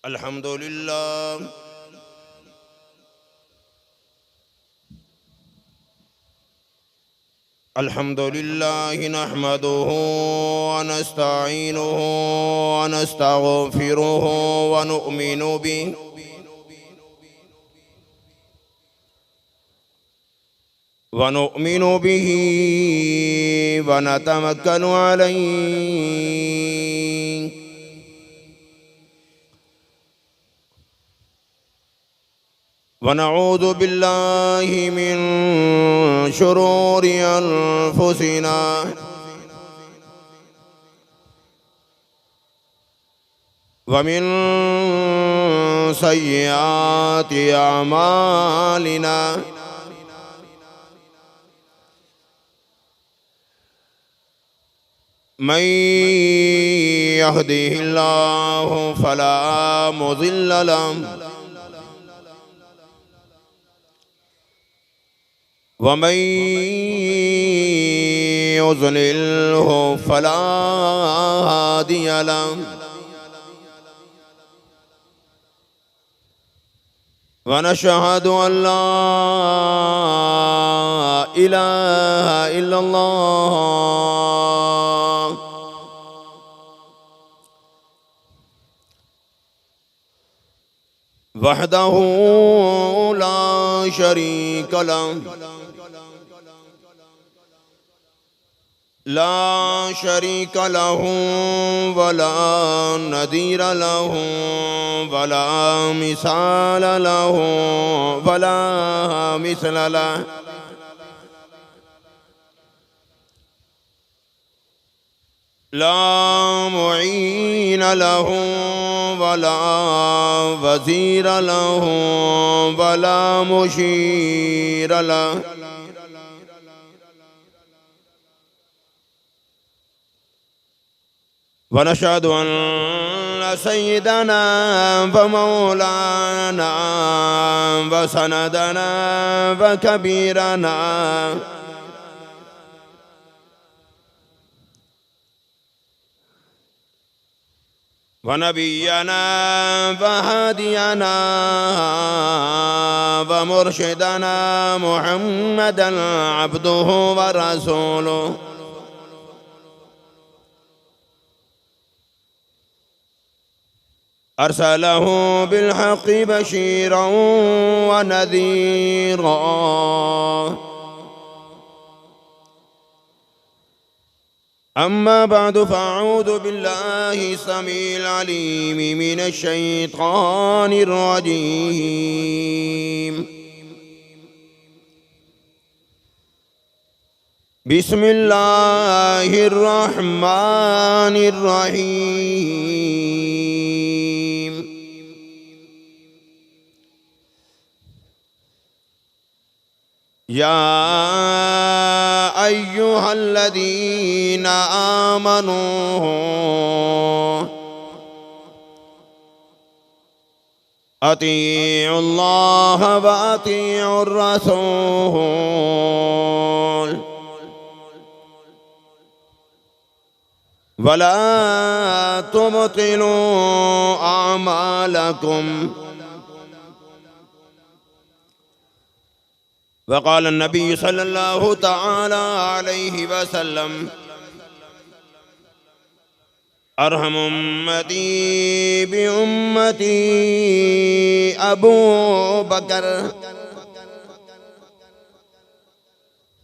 अल्हम्दुलिल्लाह अल्हम्दुलिल्लाह नहमदुहु व नस्तईनुहु व नस्तगफिरुहु व नुमिनु बिहि व नतवक्कलु अलैहि व नऊज़ु बिल्लाहि मिन शुरूरि अनफुसिना व मिन सय्यिआति अमालिना मन यहदिहिल्लाहु फला मुज़िल्ल लहु व मन युज़लिल्हु फला हादिय लहु व नशहदु अल्ला इलाहा इल्लल्लाह वहदहु ला शरीक लहु वला नदीर लहु वला मिसाल लहु वला मिसल लहु ला मुईन लहु वला वज़ीर लहु वला मुशीर लहु व नशहदु अन्न सय्यदना व मौलाना व सनदना व कबीरना व नबियना व हादियना व मुर्शिदना मुहम्मदन अब्दुहु व रसूलुहु अरसलहु बिलहक़्क़ि बशीरन व नज़ीरा अम्मा बअदु फ़अऊज़ु बिल्लाहि समीइल अलीम मिनश शैतानिर रजीम बिस्मिल्लाहिर रहमानिर रहीम या अय्युहल्लज़ीना आमनू अतीउल्लाह व अतीउर रसूल वला तुबतिलू अमालकुम वक़ाल नबी सल्लल्लाहु तआला अलैहि वसल्लम अरहम उम्मती बि उम्मती अबू बकर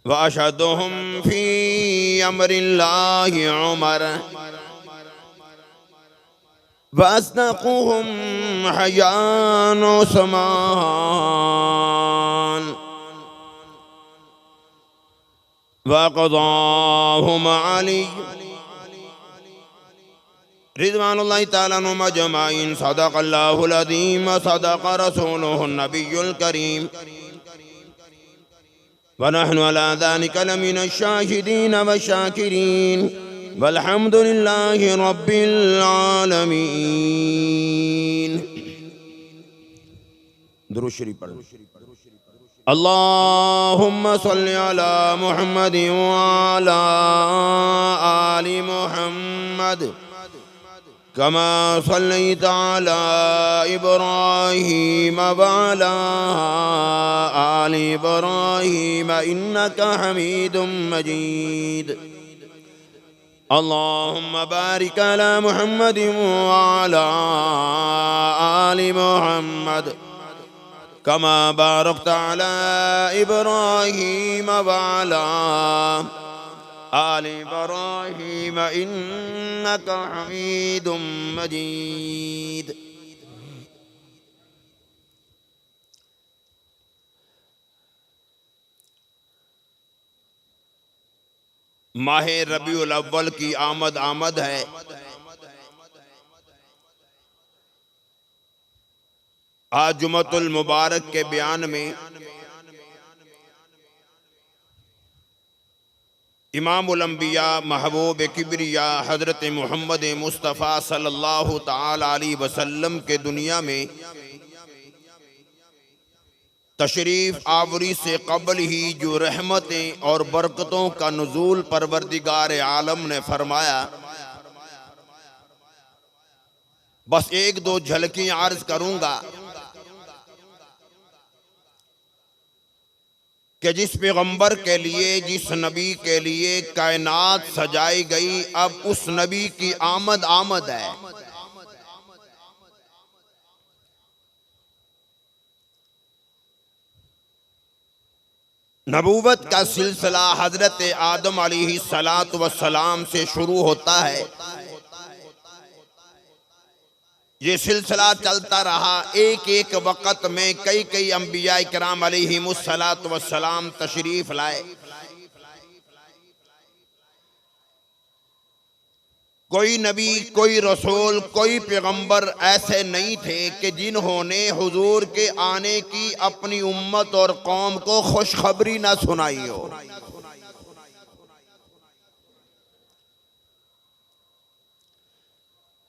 व अशद्दुहुम फी अम्रिल्लाहि उमर व अस्दक़ुहुम हयान उस्मान वक़ज़ाहुम अली रिज़वानुल्लाहि तआला अन्हुम अजमईन सदक़ल्लाहुल अज़ीम व सदक़ रसूलुहुन नबियुल करीम व नहनु अला ज़ालिका लमिनश शाहिदीन व शाकिरीन वल्हम्दुलिल्लाहि रब्बिल आलमीन। दुरूद शरीफ पढ़ो। अल्लाहुम्मा सल्लि अला मुहम्मद व अला आलि मुहम्मद कमा सल्लैता अला इब्राहीम व अला आलि इब्राहीम इन्नका हमीदुम मजीद। अल्लाहुम्मा बारिक अला मुहम्मदिन व अला आलि मुहम्मद कमा बारकता अला इब्राहीम व अला आलि इब्राहीम इन्नका हमीदुम मजीद। माह रबीउल अव्वल की आमद है। आज जुमतुल मुबारक के बयान में इमामुल अंबिया महबूब किबरिया हजरत मोहम्मद मुस्तफ़ा सल्लल्लाहु ताला अलैहि वसल्लम के दुनिया में तशरीफ आवरी से कबल ही जो रहमतें और बरकतों का नुज़ूल परवरदिगार आलम ने फरमाया, बस एक दो झलकियां अर्ज करूंगा कि जिस पैगंबर के लिए, जिस नबी के लिए कायनात सजाई गई, अब उस नबी की आमद है। नबूवत का सिलसिला हजरत आदम अलैहिस्सलातु वस्सलाम से शुरू होता है। ये सिलसिला चलता रहा। एक एक वक़्त में कई कई अंबिया इकराम अलैहिमुस्सलातु वस्सलाम तशरीफ लाए। कोई नबी, कोई रसूल, कोई पैगंबर ऐसे नहीं थे कि जिन्होंने हुजूर के आने की अपनी उम्मत और कौम को खुशखबरी ना सुनाई हो।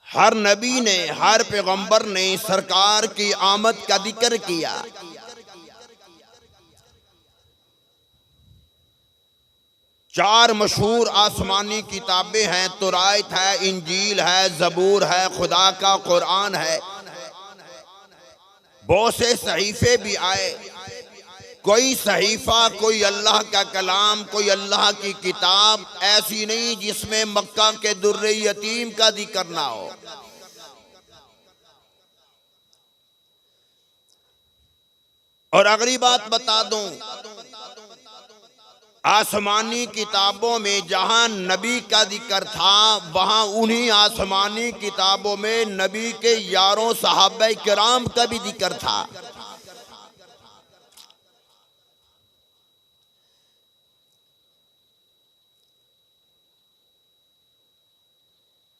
हर नबी ने, हर पैगंबर ने सरकार की आमद का जिक्र किया। चार मशहूर आसमानी किताबें हैं, तौरात है, इंजील है, ज़बूर है, खुदा का कुरान है। बहुत से सहीफे भी आए। कोई सहीफा, कोई अल्लाह का कलाम, कोई अल्लाह की किताब ऐसी नहीं जिसमें मक्का के दुर्रे यतीम का जिक्र ना हो। और अगली बात बता दूं, आसमानी किताबों में जहां नबी का जिक्र था, वहां उन्हीं आसमानी किताबों में नबी के यारों सहाबा किराम का भी जिक्र था।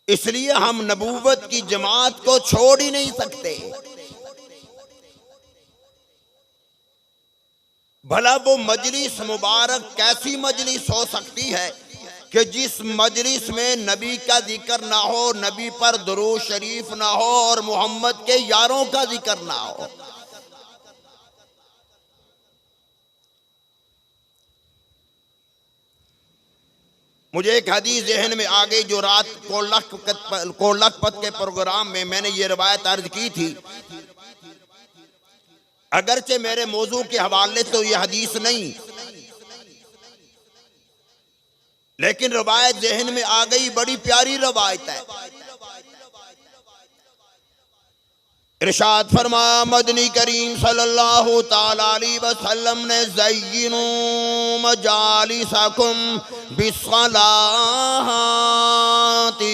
इसलिए हम नबूवत की जमात को छोड़ ही नहीं सकते। भला वो मजलिस मुबारक कैसी मजलिस हो सकती है कि जिस मजलिस में नबी का जिक्र ना हो, नबी पर दुरूद शरीफ ना हो और मोहम्मद के यारों का जिक्र ना हो। मुझे एक हदीस जहन में आ गई जो रात को लखपत के प्रोग्राम में मैंने ये रवायत अर्ज की थी। अगरचे मेरे मौजू के हवाले तो ये हदीस नहीं, लेकिन रवायत जहन में आ गई। बड़ी प्यारी रवायत है। इरशाद फरमा मदनी करीम सल्लल्लाहु ताला अलैहि वसल्लम ने ज़य्यिनू मजालिसकुम बिस्सलाति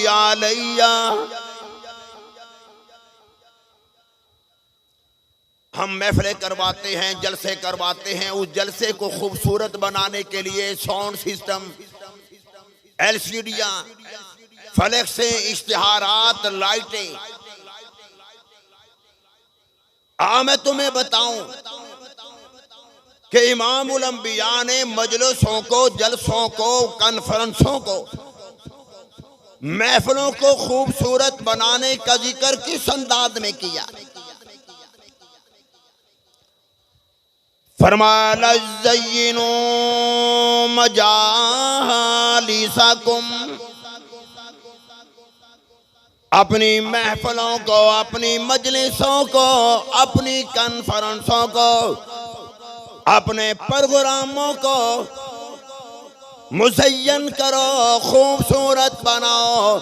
अलैया। हम महफिलें करवाते हैं, जलसे करवाते हैं। उस जलसे को खूबसूरत बनाने के लिए साउंड सिस्टम, एलसीडियां, फ्लेक्स से इश्तिहारात, लाइटें। मैं तुम्हें बताऊं कि इमामुल अंबिया ने मजलिसों को, जलसों को, कॉन्फ्रेंसों को, महफिलों को खूबसूरत बनाने का जिक्र किस अंदाज में किया। फरमाया ज़य्यिनू मजालिसकुम, अपनी महफिलों को, अपनी मजलिसों को, अपनी कॉन्फ्रेंसों को, अपने प्रोग्रामों को मुज़य्यन करो, खूबसूरत बनाओ।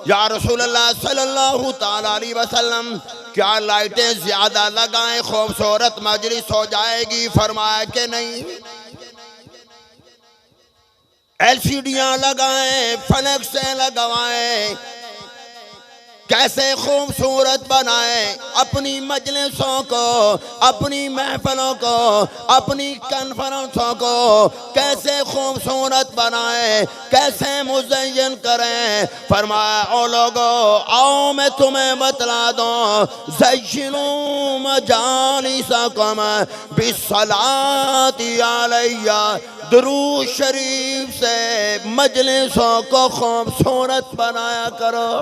या रसूलुल्लाह सल्लल्लाहु ताला अलैहि वसल्लम, क्या लाइटें ज्यादा लगाएं खूबसूरत मजलिस हो जाएगी? फरमाया कि नहीं। एलसीडियां लगाएं, फ्लेक्स से लगवाएं, कैसे खूबसूरत बनाएं अपनी मजलिसों को, अपनी महफिलों को, अपनी कॉन्फ्रेंसों को, कैसे खूबसूरत बनाएं, कैसे मुज़य्यन करें। फरमाया ओ लोगो, आओ मैं तुम्हें बतला दूं, ज़य्यिनू मजालिसकुम बिस्सलाति अलैया, दुरूद शरीफ से मजलिसों को खूबसूरत बनाया करो।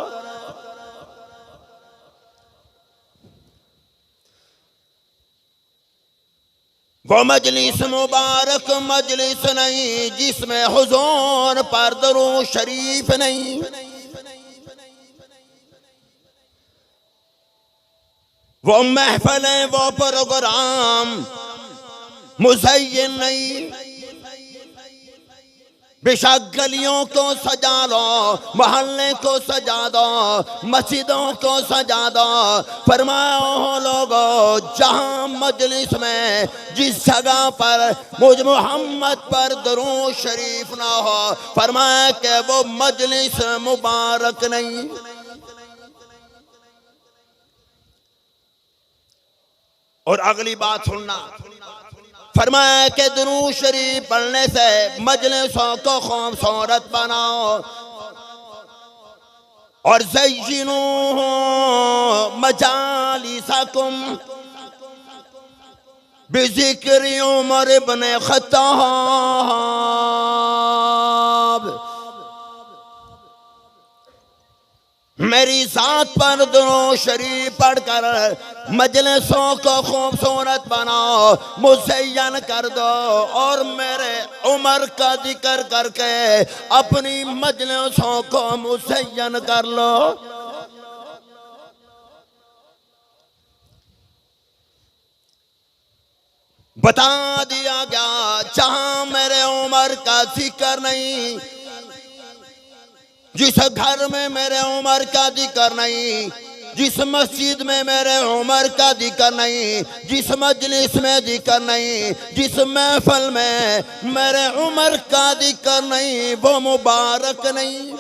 वो मजलिस मुबारक मजलिस नहीं जिसमें हुजूर पर दुरूद शरीफ नहीं। वो महफिलें, वो प्रोग्राम मुज़य्यन नहीं। बेशक गलियों को सजा लो, मोहल्ले को सजा दो, मस्जिदों को सजा दो। फरमाओ लोगो, जहां मजलिस में जिस जगह पर मुझ मोहम्मद पर दुरूद शरीफ ना हो, फरमाया कि वो मजलिस मुबारक नहीं। और अगली बात सुनना, फरमाया कि दुरूद शरीफ पढ़ने से मजलिसों को खूबसूरत बनाओ। और ज़य्यिनू मजालिसकुम बिज़िक्रि उमर इब्न ख़त्ताब, मेरी जात पर दुरूद शरीफ पढ़कर मजलिसों को खूबसूरत बनाओ, मुज़य्यन कर दो। और मेरे उमर का जिक्र करके अपनी मजलिसों को मुज़य्यन कर लो। बता दिया गया, जहां मेरे उमर का जिक्र नहीं, जिस घर में मेरे उमर का जिक्र नहीं, जिस मस्जिद में मेरे उमर का जिक्र नहीं, जिस मजलिस में जिक्र नहीं, जिस महफिल में मेरे उमर का जिक्र नहीं, वो मुबारक नहीं।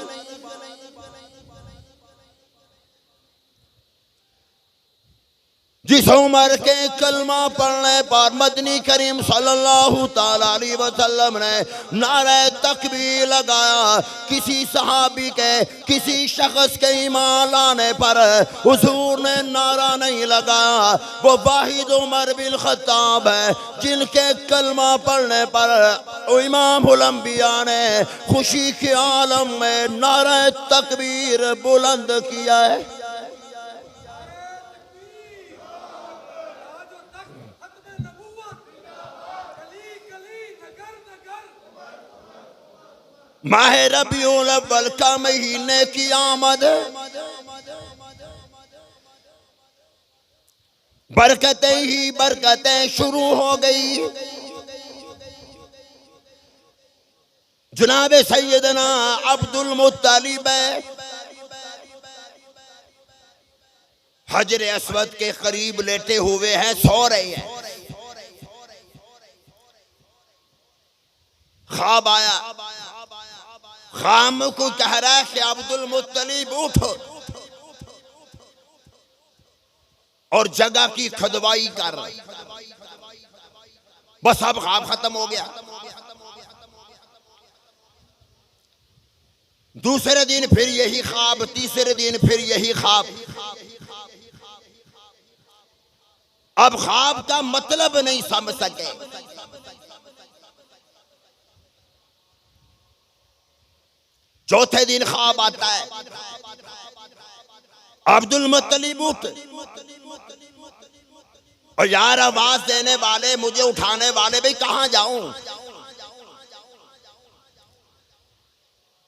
जिस उमर के कलमा पढ़ने पर मदनी करीम सल्लल्लाहु ताला अलैहि वसल्लम ने नारे तकबीर लगाया, किसी सहाबी के, किसी शख्स के ईमान लाने पर हुजूर ने नारा नहीं लगाया, वो वाहिद उमर बिन खत्ताब है जिनके कलमा पढ़ने पर इमामुल अंबिया ने खुशी के आलम में नारे तकबीर बुलंद किया है। माह रबीउल अव्वल का महीने की आमद, बरकतें ही बरकतें शुरू हो गई। जनाब सैयदना अब्दुल मुत्तलिब हजर अस्वद के करीब लेटे हुए हैं, सो रहे हैं। ख्वाब आया, खाम को कह रहा है कि अब्दुल मुत्तलिब उठो और जगह की खुदवाई कर। बस अब ख्वाब खत्म हो गया। दूसरे दिन फिर यही ख्वाब, तीसरे दिन फिर यही ख्वाब। अब ख्वाब का मतलब नहीं समझ सके। चौथे दिन ख्वाब आता है, अब्दुल मुत्तलिब उठ, और यार आवाज देने वाले, मुझे उठाने वाले, भाई कहां जाऊं?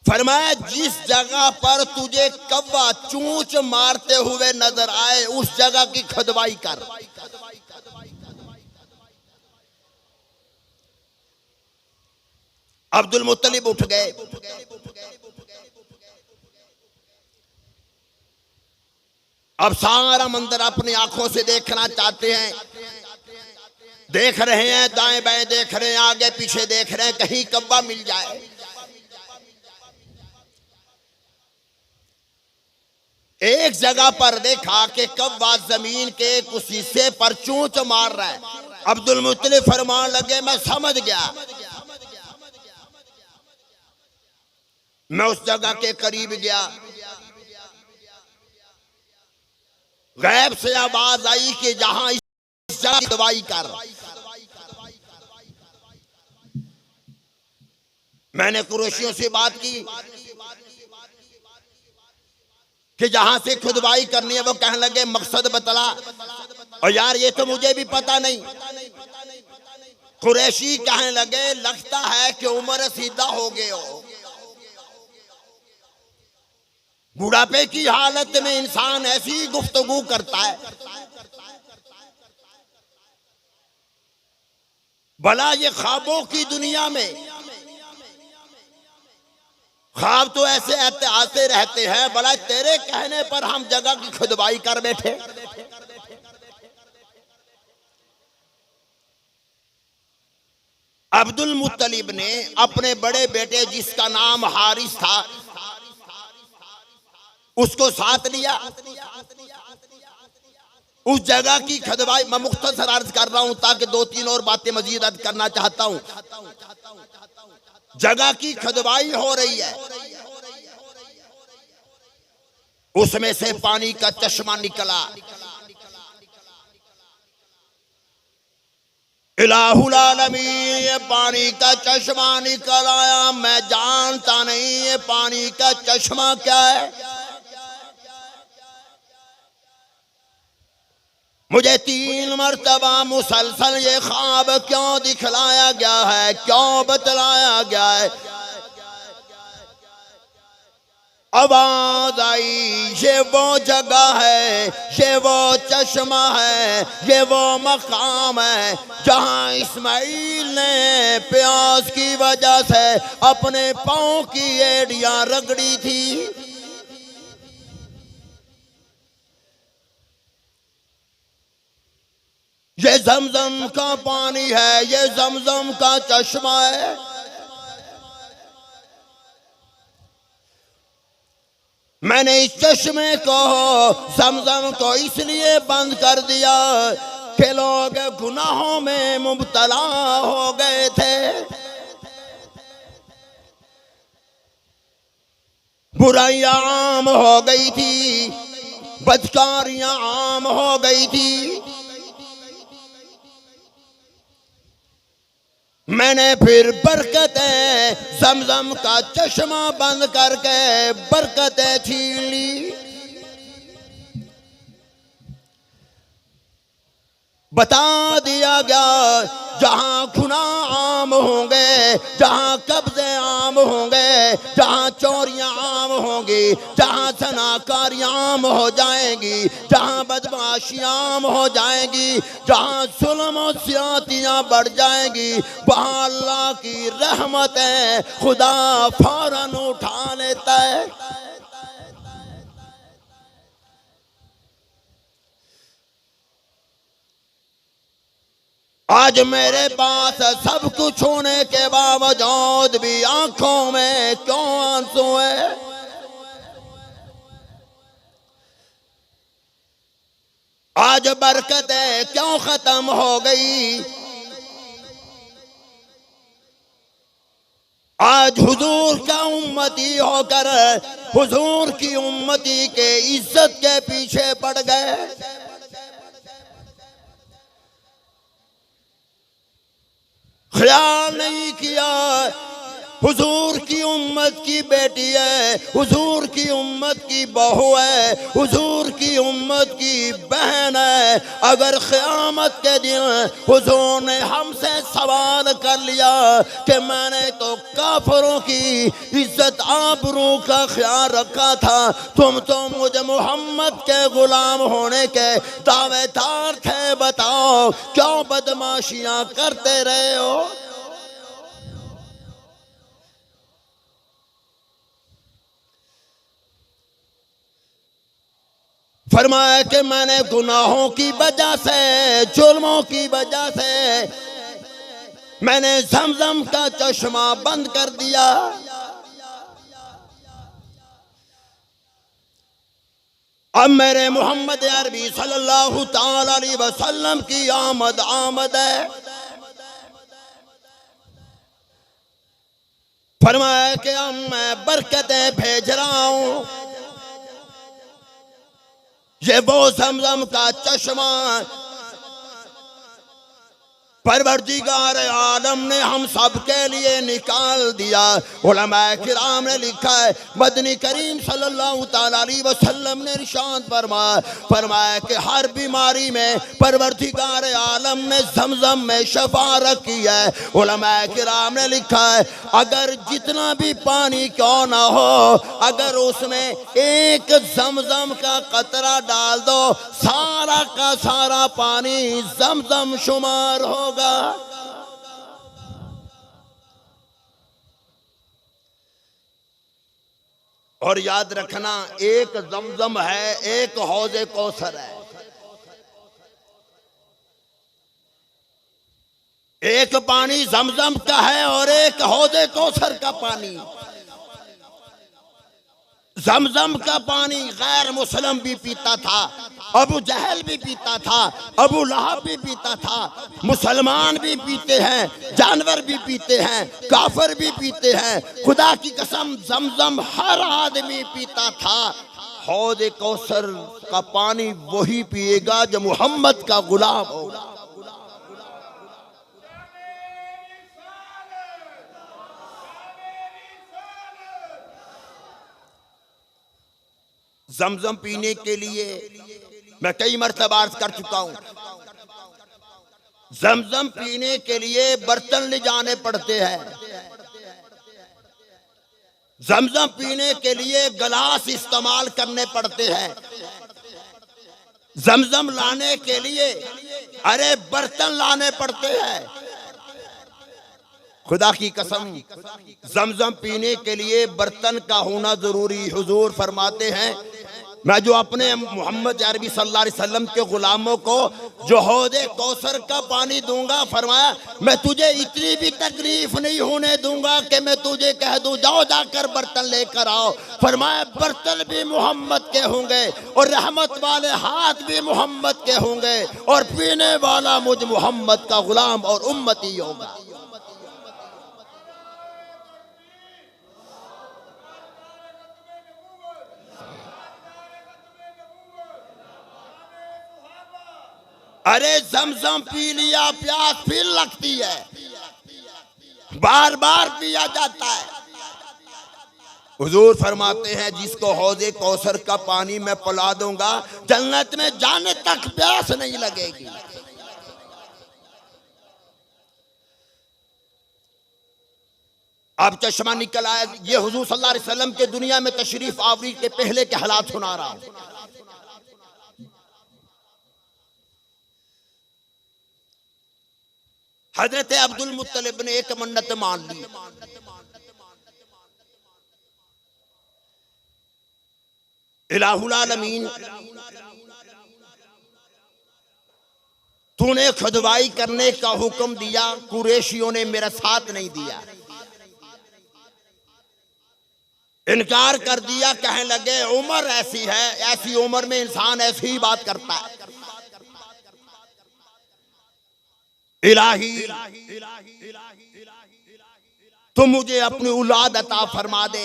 फरमाया जिस जगह पर तुझे कौवा चूंच मारते हुए नजर आए उस जगह की खुदवाई कर। अब्दुल मुत्तलिब उठ गए। अब सारा मंदिर अपनी आंखों से देखना चाहते हैं। देख रहे हैं, दाएं बाएं देख रहे हैं, आगे पीछे देख रहे हैं, कहीं कौवा मिल जाए। एक जगह पर देखा कि कौवा जमीन के कुछ हिस्से पर चोंच मार रहा है। अब्दुल मुत्तलिब फरमान लगे, मैं समझ गया। मैं उस जगह के करीब गया। गैब से आवाज आई कि जहां इस जगह की दवाई कर। मैंने कुरैशियों से बात की कि जहां से खुदवाई करनी है, वो कहने लगे मकसद बतला। और यार ये तो मुझे भी पता नहीं। कुरैशी कहने लगे लगता है कि उम्र सीधा हो गए हो। बुढ़ापे की हालत में इंसान ऐसी गुफ्तगू करता है। भला ये ख्वाबों की दुनिया में ख्वाब तो ऐसे आते रहते हैं, भला तेरे कहने पर हम जगह की खुदवाई कर बैठे। अब्दुल मुत्तलिब ने अपने बड़े बेटे जिसका नाम हारिस था उसको साथ लिया। उस जगह की खुदवाई, मैं मुख्तसर अर्ज कर रहा हूं ताकि दो तीन और बातें मजीद अर्ज करना चाहता हूं। जगह की खुदवाई हो रही है, उसमें से पानी का चश्मा निकला। इलाहुल आलमीन, ये पानी का चश्मा निकल आया। मैं जानता नहीं ये पानी का चश्मा क्या है। मुझे 3 मरतबा मुसलसल ये ख्वाब क्यों दिखलाया गया है, क्यों बतलाया गया है। आवाज आई, ये वो जगह है, ये वो चश्मा है, ये वो मकाम है जहां इस्माइल ने प्यास की वजह से अपने पांव की एड़ियां रगड़ी थी। ये जमजम का पानी है, ये जमजम का चश्मा है। मैंने इस चश्मे को, जमजम को इसलिए बंद कर दिया कि लोग गुनाहों में मुब्तला हो गए थे, बुराइयां आम हो गई थी, बदकारियां आम हो गई थी। मैंने फिर बरकतें जमजम का चश्मा बंद करके बरकतें छीन ली। बता दिया गया जहां गुनाह आम होंगे, जहां कब्जे आम होंगे, जहां चोरियां आम होंगी, जहां सनाकारियां आम हो जाएंगी, जहां बदमाशियां आम हो जाएंगी, जहां जुल्म और ज्यादतियां बढ़ जाएंगी, वहां अल्लाह की रहमतें खुदा फौरन उठा लेता है। आज मेरे पास सब कुछ होने के बावजूद भी आंखों में क्यों आंसू है। आज बरकतें क्यों खत्म हो गई। आज हुजूर का उम्मती होकर हुजूर की उम्मती के इज्जत के पीछे पड़ गए। ख्याल नहीं किया हुजूर की उम्मत की बेटी है, हुजूर की उम्मत की बहू है, हुजूर की उम्मत की बहन है। अगर क़यामत के दिन हुजूर ने हमसे सवाल कर लिया कि मैंने तो काफिरों की इज्जत आबरू का ख्याल रखा था, तुम तो मुझे मोहम्मद के गुलाम होने के दावेदार थे, बताओ क्यों बदमाशियां करते रहे हो? फरमाया कि मैंने गुनाहों की वजह से, जुल्मों की वजह से मैंने ज़मज़म का चश्मा बंद कर दिया। अब मेरे मोहम्मद अरबी सल्लल्लाहु ताला अलैहि वसल्लम की आमद है। फरमाया कि अब मैं बरकतें भेज रहा हूं। ये वो ज़मज़म का चश्मा परवरदिगार आलम ने हम सब के लिए निकाल दिया। उलमाए किराम ने लिखा है, मदनी करीम सल्लल्लाहु ताला अलैहि वसल्लम ने इरशाद फरमाया कि हर बीमारी में परवरदिगार आलम ने ज़मज़म में शफा रखी है। उलमाए किराम ने लिखा है, अगर जितना भी पानी क्यों ना हो, अगर उसमें एक ज़मज़म का कतरा डाल दो, सारा का सारा पानी ज़मज़म शुमार हो। और याद रखना, एक ज़मज़म है, एक हौज़े कौसर है। एक पानी ज़मज़म का है और एक हौज़े कौसर का पानी। ज़मज़म का पानी गैर मुस्लिम भी पीता था, अबू जहल भी पीता था, अबू लहब भी पीता था, मुसलमान भी पीते हैं, जानवर भी पीते हैं, काफिर भी पीते हैं। खुदा की कसम ज़मज़म हर आदमी पीता था। हौज़े कौसर का पानी वही पिएगा जो मोहम्मद का गुलाम होगा। ज़मज़म पीने के लिए मैं कई मरतबा अर्ज़ कर चुका हूं, ज़मज़म पीने के लिए बर्तन ले जाने पड़ते हैं। ज़मज़म पीने के लिए गिलास इस्तेमाल करने पड़ते हैं। ज़मज़म लाने के लिए अरे बर्तन लाने पड़ते हैं। खुदा की कसम ज़मज़म पीने के लिए बर्तन का होना जरूरी। हुजूर फरमाते हैं, मैं जो अपने मोहम्मद अरबी सल्लल्लाहु अलैहि वसल्लम के गुलामों को जो हौज़े कौसर का पानी दूंगा, फरमाया मैं तुझे इतनी भी तकलीफ नहीं होने दूंगा कि मैं तुझे कह दूं जाओ जाकर बर्तन लेकर आओ। फरमाया बर्तन भी मोहम्मद के होंगे और रहमत वाले हाथ भी मोहम्मद के होंगे और पीने वाला मुझ मोहम्मद का गुलाम और उम्मती होगा। अरे ज़मज़म पी लिया, प्यास फिर लगती है, बार बार पिया जाता है। हुजूर फरमाते हैं, जिसको हौज़े कौसर का पानी मैं पिला दूंगा, जन्नत में जाने तक प्यास नहीं लगेगी। अब चश्मा निकल आया। ये हुजूर सल्लल्लाहु अलैहि वसल्लम के दुनिया में तशरीफ आवरी के पहले के हालात सुना रहा हूं। हजरत अब्दुल मुत्तलिब ने एक मन्नत मान ली। इलाहुल आलमीन, तूने खुदवाई करने का हुक्म दिया, कुरैशियों ने मेरा साथ नहीं दिया, इनकार कर दिया। कहने लगे उम्र ऐसी है, ऐसी उम्र में इंसान ऐसी ही बात करता है। इलाही तुम मुझे अपनी औलाद अता फरमा दे।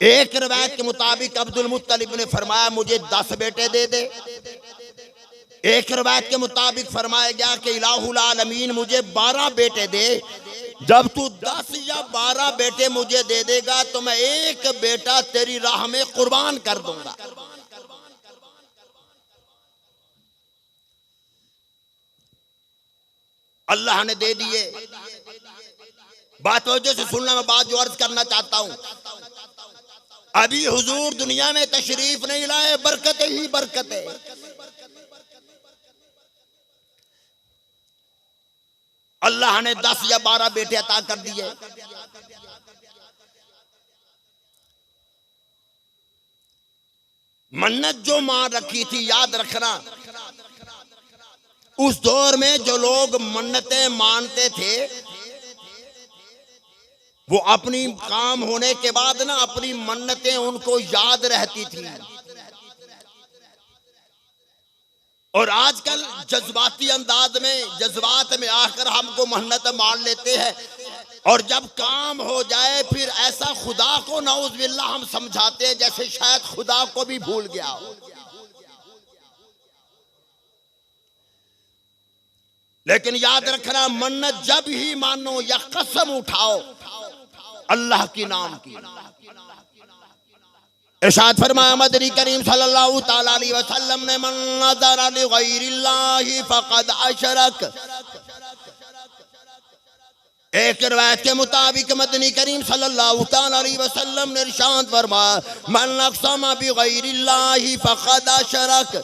एक रिवायत के मुताबिक अब्दुल मुत्तलिब ने फरमाया मुझे 10 बेटे दे दे। एक रिवायत के मुताबिक फरमाया गया कि इलाहुल आलमीन मुझे 12 बेटे दे। जब तू 10 या 12 बेटे मुझे दे देगा तो मैं एक बेटा तेरी राह में कुर्बान कर दूंगा। अल्लाह ने दे दिए। बात वजह से सुनना, मैं बात जो अर्ज करना चाहता हूं, अभी हुजूर दुनिया में तशरीफ नहीं लाए, बरकत ही बरकत है। अल्लाह ने 10 या 12 बेटे अता कर दिए। मन्नत जो मां रखी थी, याद रखना, उस दौर में जो लोग मन्नतें मानते थे वो अपनी काम होने के बाद ना अपनी मन्नतें उनको याद रहती थी। और आजकल जज्बाती अंदाज में, जज्बात में आकर हमको मन्नत मान लेते हैं और जब काम हो जाए फिर ऐसा खुदा को नऊज़ बिल्लाह हम समझाते हैं जैसे शायद खुदा को भी भूल गया हो। लेकिन याद रखना, मन्नत जब ही मानो या कसम उठाओ अल्लाह की नाम की। इरशाद फरमाया मदनी करीम सल्लल्लाहु ताला अलैहि वसल्लम ने, मन नज़रा लिगैरिल्लाहि फक़द अशरक। एक रिवायत के मुताबिक मदनी करीम सल्लल्लाहु ताला अलैहि वसल्लम ने इरशाद फरमाया, मन अक़सम बिगैरिल्लाहि फक़द अशरक।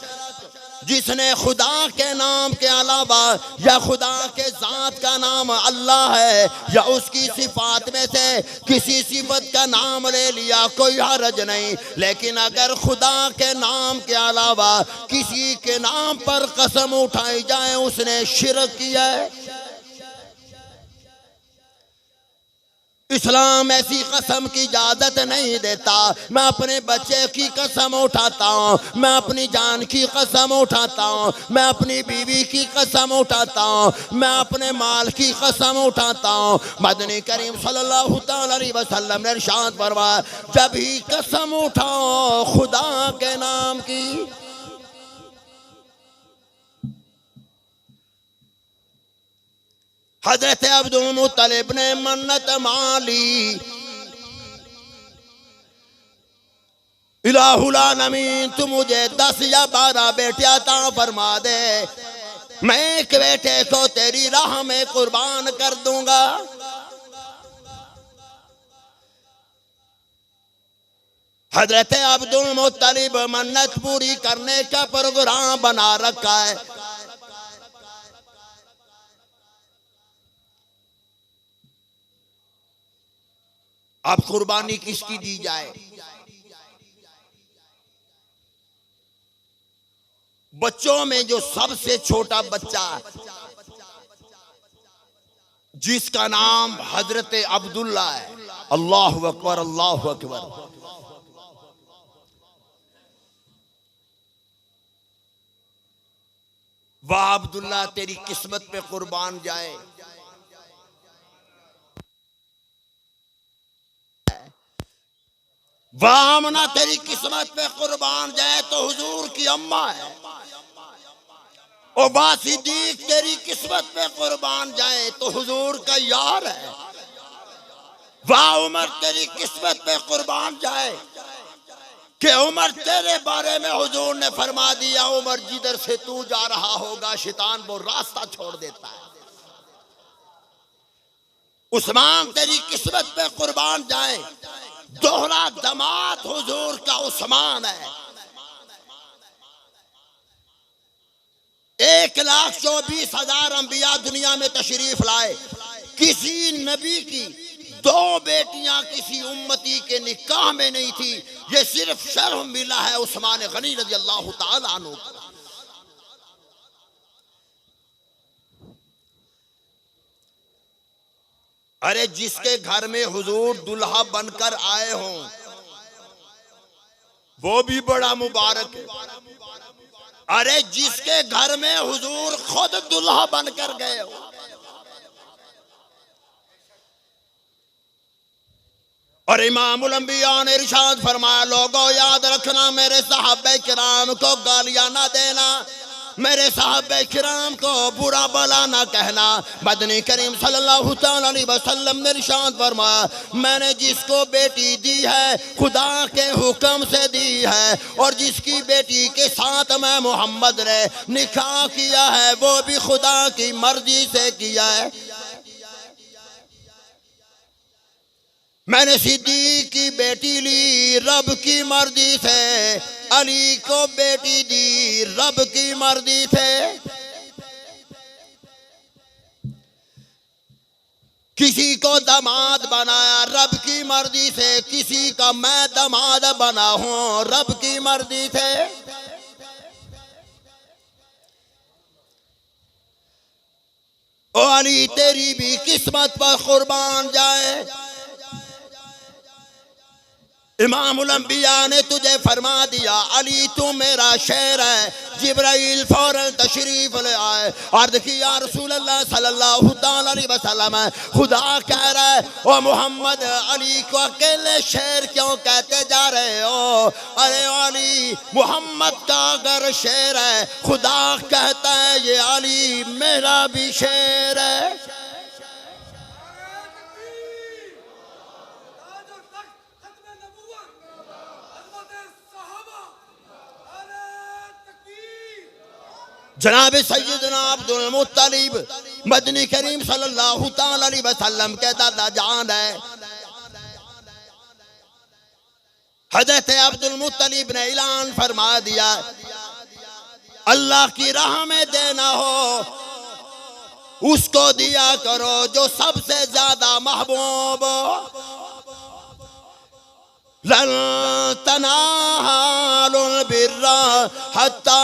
जिसने खुदा के नाम के अलावा या खुदा के जात का नाम अल्लाह है या उसकी सिफात में से किसी सिफत का नाम ले लिया, कोई हरज नहीं। लेकिन अगर खुदा के नाम के अलावा किसी के नाम पर कसम उठाई जाए, उसने शिरक किया है। इस्लाम ऐसी कसम की इजाजत नहीं देता। मैं अपने बच्चे की कसम उठाता हूँ, मैं अपनी जान की कसम उठाता हूँ, मैं अपनी बीवी की कसम उठाता हूँ, मैं अपने माल की कसम उठाता हूँ। मदनी करीम सल्लल्लाहु अलैहि वसल्लम ने इरशाद फरमाया, जब ही कसम उठाओ खुदा के नाम की। हजरत अब्दुल मुत्तलिब ने मन्नत माली, इलाहुल आलमीन तू मुझे 10 या 12 बेटे अता फरमा दे, मैं एक बेटे को तेरी राह में कुर्बान कर दूंगा। हजरत अब्दुल मुत्तलिब मन्नत पूरी करने का प्रोग्राम बना रखा है। अब कुर्बानी किसकी दी जाए? बच्चों में जो सबसे छोटा बच्चा जिसका नाम हजरत अब्दुल्ला है, अल्लाहु अकबर अल्लाहु अकबर, वाह अब्दुल्ला तेरी किस्मत पे कुर्बान जाए। वाह आमना तेरी किस्मत पे कुर्बान जाए तो हुजूर की अम्मा है। और वाह सिद्दीक तेरी किस्मत पे कुर्बान जाए तो हुजूर का यार है। वाह उमर तेरी किस्मत पे कुर्बान जाए कि उमर तेरे बारे में हुजूर ने फरमा दिया, उमर जिधर से तू जा रहा होगा शैतान वो रास्ता छोड़ देता है। उस्मान तेरी किस्मत पे कुर्बान जाए, दोहरा दमाद हुजूर का उस्मान है। 1,24,000 अंबिया दुनिया में तशरीफ लाए, किसी नबी की 2 बेटियां किसी उम्मती के निकाह में नहीं थी। ये सिर्फ शर्फ मिला है उस्मान गनी रज़ी अल्लाह ताला अन्हु। अरे जिसके घर में हुजूर दुल्हा बनकर आए हों वो भी बड़ा मुबारक है। अरे जिसके घर में हुजूर खुद दुल्हा बनकर गए हो, और इमामुल अंबिया ने इरशाद फरमाया, लोगों याद रखना मेरे सहाबे किराम को गालियां ना देना, मेरे साहबे किराम को बुरा भला ना कहना। मदनी करीम सल्लल्लाहु तआला अलैहि वसल्लम ने इरशाद फरमाया, मैंने जिसको बेटी दी है खुदा के हुक्म से दी है, और जिसकी बेटी के साथ मैं मोहम्मद ने निकाह किया है वो भी खुदा की मर्जी से किया है। मैंने सिद्दीक की बेटी ली रब की मर्जी से, अली को बेटी दी रब की मर्जी से। किसी को दामाद बनाया रब की मर्जी से, किसी का मैं दामाद बना हूं रब की मर्जी से। ओ अली तेरी भी किस्मत पर कुर्बान जाए। इमामुल अंबिया ने तुझे फरमा दिया, अली तू मेरा शेर है। जिब्राइल फौरन तशरीफ ले आए, अर्ज की या रसूल अल्लाह सल्लल्लाहु तआला अलैहि वसल्लम, खुदा कह रहा है ओ मोहम्मद अली को अकेले शेर क्यों कहते जा रहे हो? अरे अली मोहम्मद का अगर शेर है, खुदा कहता है ये अली मेरा भी शेर है। जनाब सैयदना अब्दुल मुत्तलिब मदनी करीम सल्लल्लाहु तआला अलैहि वसल्लम के दादा जान है। हजरत अब्दुल मुत्तलिब ने ऐलान फरमा दिया, अल्लाह की राह में देना हो उसको दिया करो जो सबसे ज्यादा महबूब। लन तनालुल बिर्रा हत्ता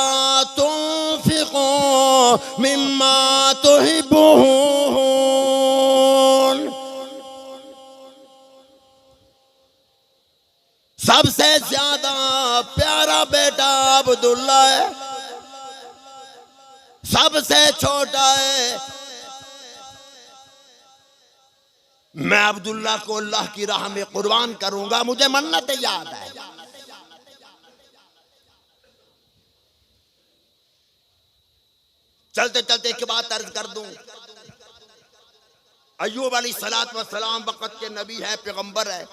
तुनफिकू मिम्मा तुहिब्बून। सबसे ज्यादा प्यारा बेटा अब्दुल्ला है, सबसे छोटा है। मैं अब्दुल्ला को अल्लाह की राह में कुर्बान करूंगा, मुझे मन्नत याद है। चलते चलते एक बात अर्ज कर दूं, अय्यूब अलैहिस्सलातु वस्सलाम वक़्त के नबी है, पैगंबर है,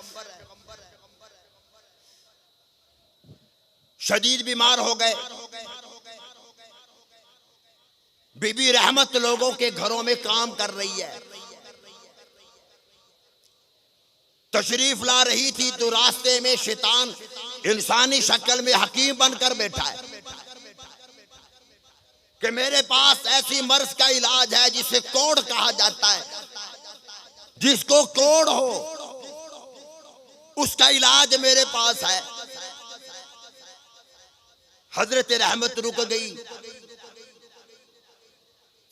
शदीद बीमार हो गए। बीबी रहमत लोगों के घरों में काम कर रही है। तशरीफ ला रही थी तो रास्ते में शैतान इंसानी शक्ल में हकीम बनकर बैठा है कि मेरे पास ऐसी मर्ज का इलाज है जिसे कोड़ कहा जाता है, जिसको कोड़ हो उसका इलाज मेरे पास है। हजरत रहमत रुक गई,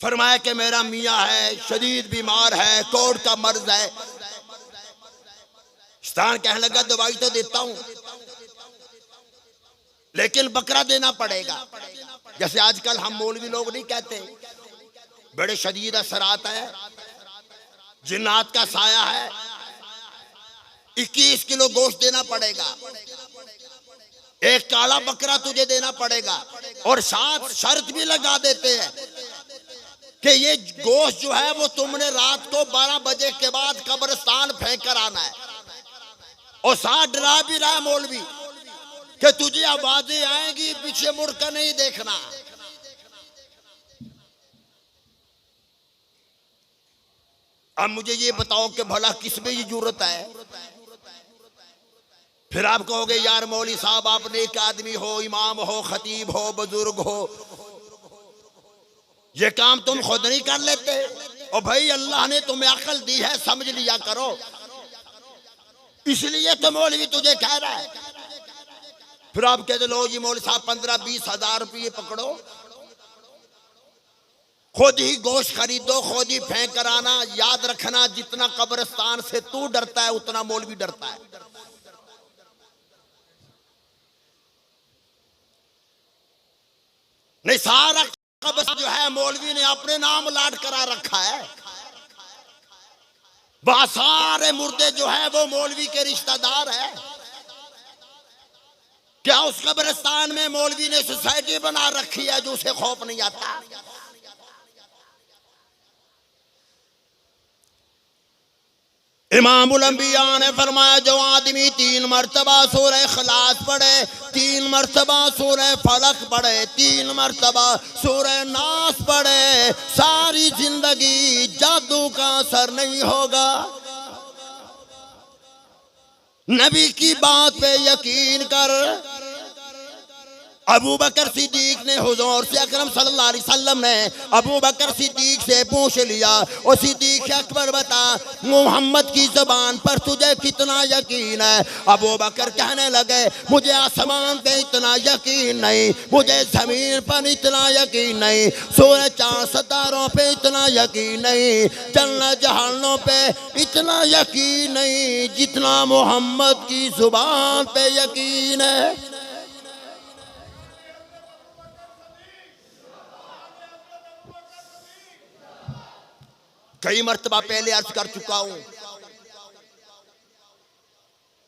फरमाया कि मेरा मियाँ है, शदीद बीमार है, कोड़ का मर्ज है। शैतान कहने लगा दवाई तो देता हूं लेकिन बकरा देना पड़ेगा। जैसे आजकल हम मौलवी लोग नहीं कहते बड़े शदीद असरात है, जिन्नात का साया है, 21 किलो गोश्त देना पड़ेगा, एक काला बकरा तुझे देना पड़ेगा। और साथ शर्त भी लगा देते हैं कि ये गोश्त जो है वो तुमने रात को 12 बजे के बाद कब्रिस्तान फेंक कर आना है। और साथ डरा भी रहा है मौलवी कि तुझे आवाजें आएंगी, पीछे मुड़कर नहीं देखना। अब मुझे ये बताओ कि भला किसमें ये जरूरत है? फिर आप कहोगे यार मौलवी साहब आप नेक आदमी हो, इमाम हो, खतीब हो, बुजुर्ग हो, ये काम तुम खुद नहीं कर लेते? और भाई अल्लाह ने तुम्हें अकल दी है, समझ लिया करो, इसलिए तो मौलवी तुझे कह रहा है। फिर आप कहते लो जी मौलवी साहब 15-20 हजार रुपये पकड़ो, खुद ही गोश्त खरीदो, खुद ही फेंक कर आना। याद रखना जितना कब्रिस्तान से तू डरता है उतना मौलवी डरता है। नहीं, सारा कब्र जो है मौलवी ने अपने नाम लाट करा रखा है। वहां सारे मुर्दे जो है वो मौलवी के रिश्तेदार है। क्या उस कब्रिस्तान में मौलवी ने सोसाइटी बना रखी है जो उसे खौफ नहीं आता? इमामुल अंबिया ने फरमाया जो आदमी 3 मरतबा सूरह इखलास पढ़े, 3 मरतबा सूरह फलक पढ़े, 3 मरतबा सूरह नास पढ़े, सारी जिंदगी जादू का असर नहीं होगा। नबी की बात पे यकीन कर। अबू बकर सिद्दीक ने हुजूर से अकरम सल्लल्लाहु अलैहि वसल्लम ने अबू बकर सिद्दीक से पूछ लिया, ओ सिद्दीक अकबर बता मोहम्मद की ज़बान पर तुझे कितना यकीन है? अबू बकर कहने लगे मुझे आसमान पे इतना यकीन नहीं, मुझे ज़मीन पर इतना यकीन नहीं, सूरज चाँद सितारों पे इतना यकीन नहीं, जन्नत जहन्नम पे इतना यकीन नहीं जितना मोहम्मद की ज़ुबान पे यकीन है। कई मर्तबा पहले अर्ज कर चुका हूं,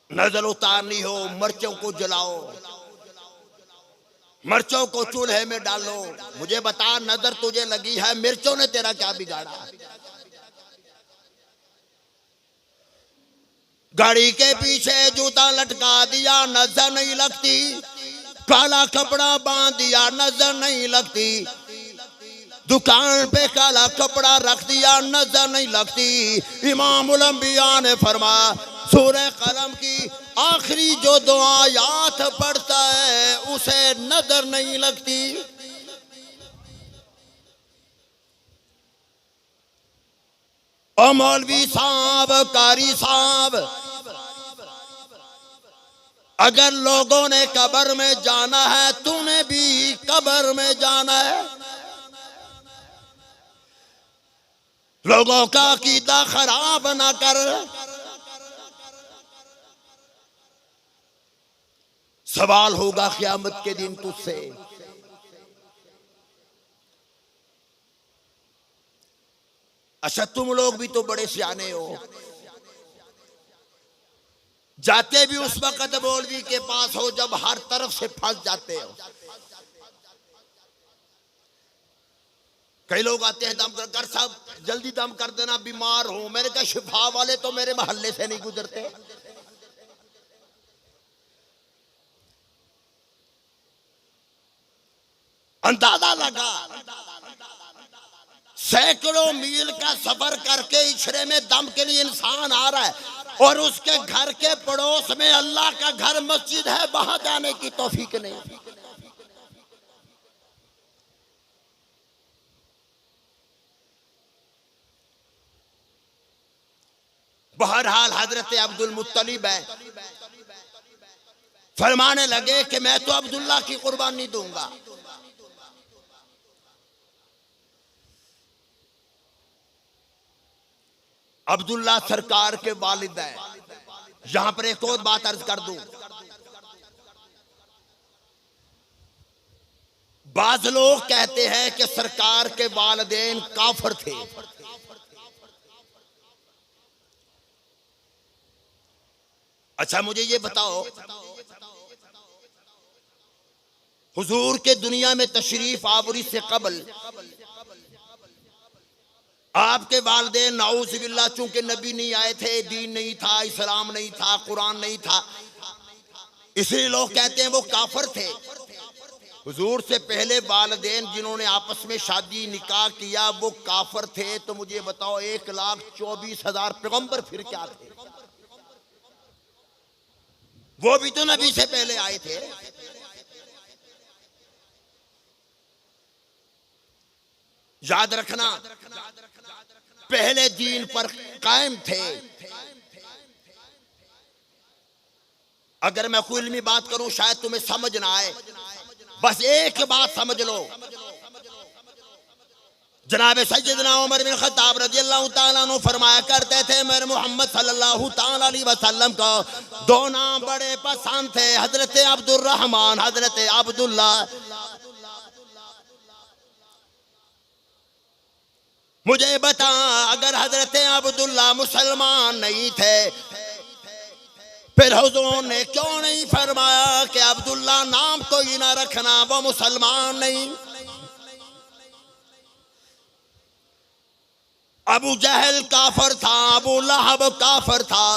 नजर उतारनी हो मिर्चों को जलाओ, मिर्चों को चूल्हे में डालो। मुझे बता नजर तुझे लगी है, मिर्चों ने तेरा क्या बिगाड़ा? गाड़ी के पीछे जूता लटका दिया, नजर नहीं लगती, काला कपड़ा बांध दिया, नजर नहीं लगती, दुकान पे काला कपड़ा रख दिया, नजर नहीं लगती। इमामुल अंबिया ने फरमाया सूरह कलम की आखिरी जो दो आयात पढ़ता है उसे नजर नहीं लगती। ओ मौलवी साहब, कारी साहब, अगर लोगों ने कब्र में जाना है, तूने भी कब्र में जाना है। लोगों का अकीदा खराब ना कर। सवाल होगा क़यामत के दिन तुझसे। अच्छा तुम लोग भी तो बड़े सियाने हो, जाते भी उस वक्त मौलवी के पास हो जब हर तरफ से फंस जाते हो। कई लोग आते हैं दम कर साहब जल्दी दम कर देना, बीमार हूं। मैंने कहा शिफा वाले तो मेरे मोहल्ले से नहीं गुजरते। अंदाजा लगा सैकड़ों मील का सफर करके इशरे में दम के लिए इंसान आ रहा है और उसके घर के पड़ोस में अल्लाह का घर मस्जिद है, वहां जाने की तौफीक नहीं। बहरहाल हजरत अब्दुल मुत्तलिब है, फरमाने लगे कि मैं तो अब्दुल्ला की कुर्बानी दूंगा। अब्दुल्ला सरकार के वालिद है। यहां पर एक और बात अर्ज कर दूं, बाज लोग कहते हैं कि सरकार के वालिदैन काफिर थे। अच्छा मुझे ये बताओ, हुजूर के दुनिया में तशरीफ आवरी से कबल आपके वालिदैन नाउज़ुबिल्लाह चूंकि नबी नहीं आए थे, दीन नहीं था, इस्लाम नहीं था, कुरान नहीं था, इसलिए लोग कहते हैं वो काफिर थे। हुजूर से पहले वालिदैन जिन्होंने आपस में शादी निकाह किया वो काफिर थे। तो मुझे बताओ 1,24,000 पैगंबर फिर क्या थे? वो भी तो नबी से पहले आए थे। याद रखना पहले दीन पर कायम थे। अगर मैं कोई इल्मी बात करूं शायद तुम्हें समझ ना आए, बस एक बात समझ लो। जनाब सैयदना उमर बिन खत्ताब रज़ियल्लाहु ताला अन्हु फरमाया करते थे मेरे मोहम्मद सल्लल्लाहु ताला अलैहि वसल्लम को 2 नाम बड़े पसंद थे, हजरत अब्दुल रहमान, हजरत अब्दुल्ला। मुझे बता अगर हजरत अब्दुल्ला मुसलमान नहीं थे, फिर हुजूर ने क्यों नहीं फरमाया कि अब्दुल्ला नाम तो ही ना रखना, वो मुसलमान नहीं। अबू जहल काफर था, अबू लहब काफर था।